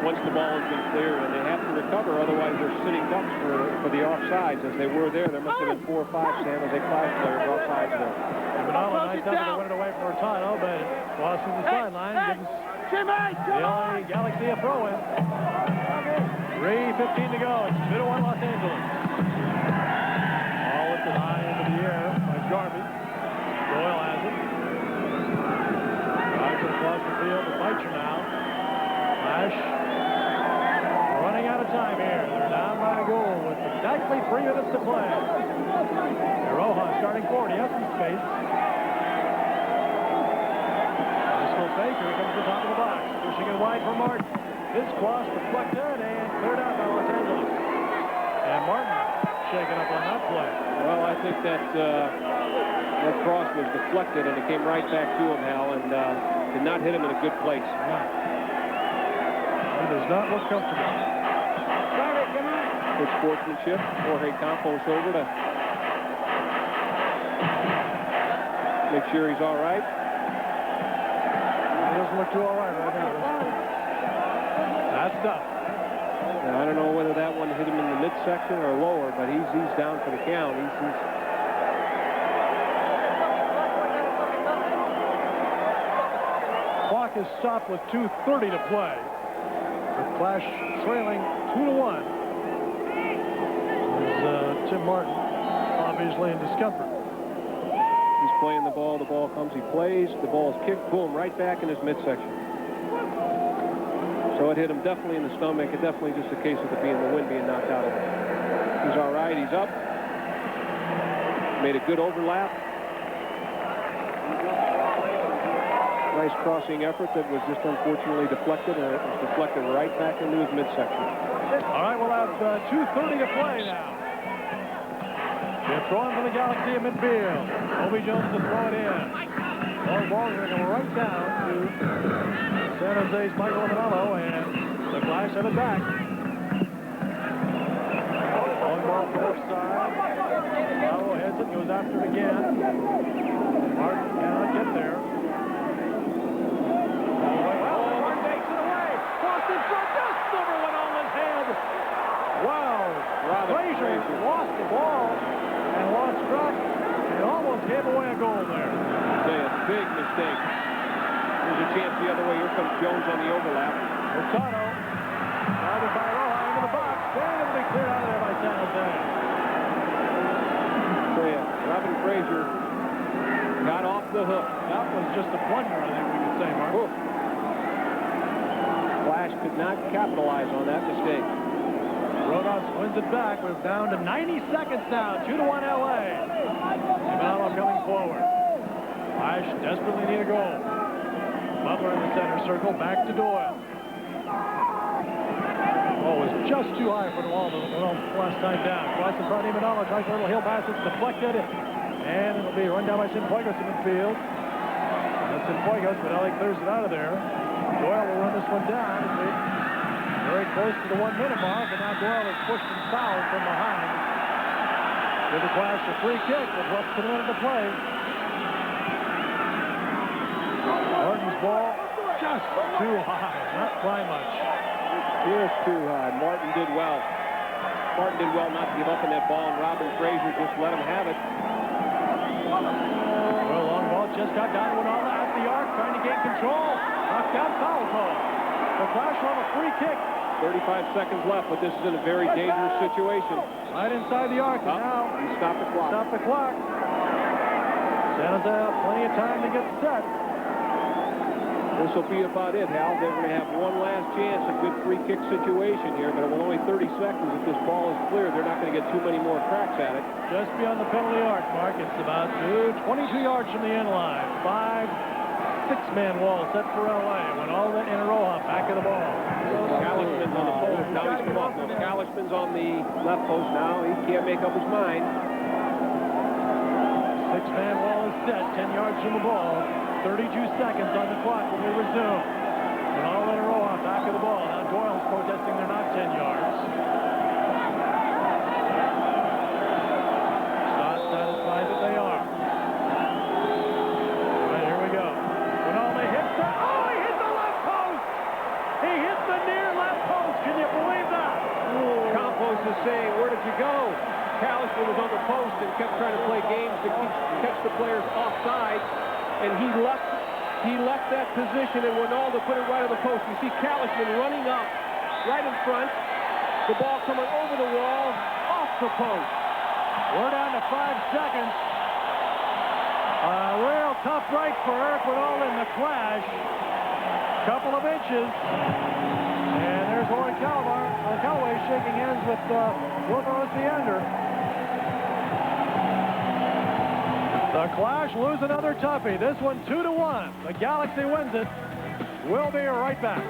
once the ball has been cleared, and they have to recover. Otherwise, they're sitting ducks for the offsides. As they were there, there must have been 4 or 5 San Jose Clash players offsides there. Manala, nice effort to win it away from Hurtado, but Boston the sideline gives the LA Galaxy a throw-in. 3:15 to go. It's 2-1 Los Angeles. Ball lifted high into the air by Garvey. Doyle has it. Drives it across the field to Beitcher now. Flash. Running out of time here. They're down by a goal with exactly 3 minutes to play. Rojas starting forward. He has some space. Fake, here comes the top of the box. Pushing it wide for Martin. His cross deflected and cleared out by Los Angeles. And Martin shaken up on that play. Well, I think that cross was deflected and it came right back to him, Hal, and did not hit him in a good place. Yeah. He does not look comfortable. Good sportsmanship. Jorge Campos over to make sure he's all right. He doesn't look too all right now. That's tough. Now, I don't know whether that one hit him in the midsection or lower, but he's down for the count. Clock is stopped with 2:30 to play. The Clash trailing 2-1. Is Tim Martin obviously in discomfort. He's playing the ball comes, he plays, the ball is kicked, boom, right back in his midsection. So it hit him definitely in the stomach, and definitely just a case of the wind being knocked out of him. He's all right, he's up. Made a good overlap. Nice crossing effort that was just unfortunately deflected, and it was deflected right back into his midsection. All right, we'll have 2:30 to play now. They're throwing for the Galaxy in midfield. Obi Jones to throw it in. All balls are going to go right down to San Jose's Michael Manalo, and the Flash have it back. Long ball first side. Manalo heads it, goes after it again. Martin cannot get there. Martin takes it away. Crossed in front, just over went on his head. Wow. mistake. There's a chance the other way. Here comes Jones on the overlap. Hurtado, guarded by Roja into the box. And it'll be cleared out of there by San Jose. So yeah, Robin Frazier got off the hook. That was just a blunder, I think we could say, Mark. Whoa. Flash could not capitalize on that mistake. Rojas wins it back. We're down to 90 seconds now. 2-1 LA. Giovanni coming forward. Flash desperately need a goal. Butler in the center circle. Back to Doyle. Oh, it was just too high for the wall last time down. Twice in front of Iguodala. Tries a little heel pass. It's deflected. And it'll be run down by Cienfuegos in midfield. That's Cienfuegos, but LA clears it out of there. Doyle will run this one down. Very close to the 1-minute mark, and now Doyle is pushed and fouled from behind. Give the Clash a free kick with less than a minute to play. Martin's ball just too high, not by much. Just too high. Martin did well. Martin did well not to give up on that ball, and Robin Frazier just let him have it. Well, long ball just got down to Iguodala at the arc, trying to gain control. Knocked out, foul call. The Clash will have a free kick. 35 seconds left, but this is in a very dangerous situation. Right inside the arc, and now he stopped the clock. Stop the clock. San Jose have plenty of time to get set. This will be about it, Hal. They're going to have one last chance, a good free kick situation here, but with only 30 seconds, if this ball is clear, they're not going to get too many more cracks at it. Just beyond the penalty arc, Mark. It's about 22 yards from the end line. 5-6-man wall set for LA. When all the in Roja back of the ball. Calishman's on the post. Now he's come off. Calishman's on the left post now. He can't make up his mind. 6-man wall is set. 10 yards from the ball. 32 seconds on the clock when we resume. When all in Roja back of the ball. Now Doyle's protesting they're not 10 yards. Not satisfied that they are. All right, here we go. When all they hit the... Oh, he hit the left post! He hit the near left post. Can you believe that? Campos is saying, where did you go? Calishman was on the post and kept trying to play games to catch the players offside, and he left that position, and Ronaldo put it right on the post. You see Calishman running up right in front, the ball coming over the wall, off the post. We're down to 5 seconds. A real tough break for Eric Ronaldo in the Clash. Couple of inches. And there's Warren Callaway shaking hands with Wilmer Osiander. The Clash lose another toughie. This one 2-1. The Galaxy wins it. We'll be right back.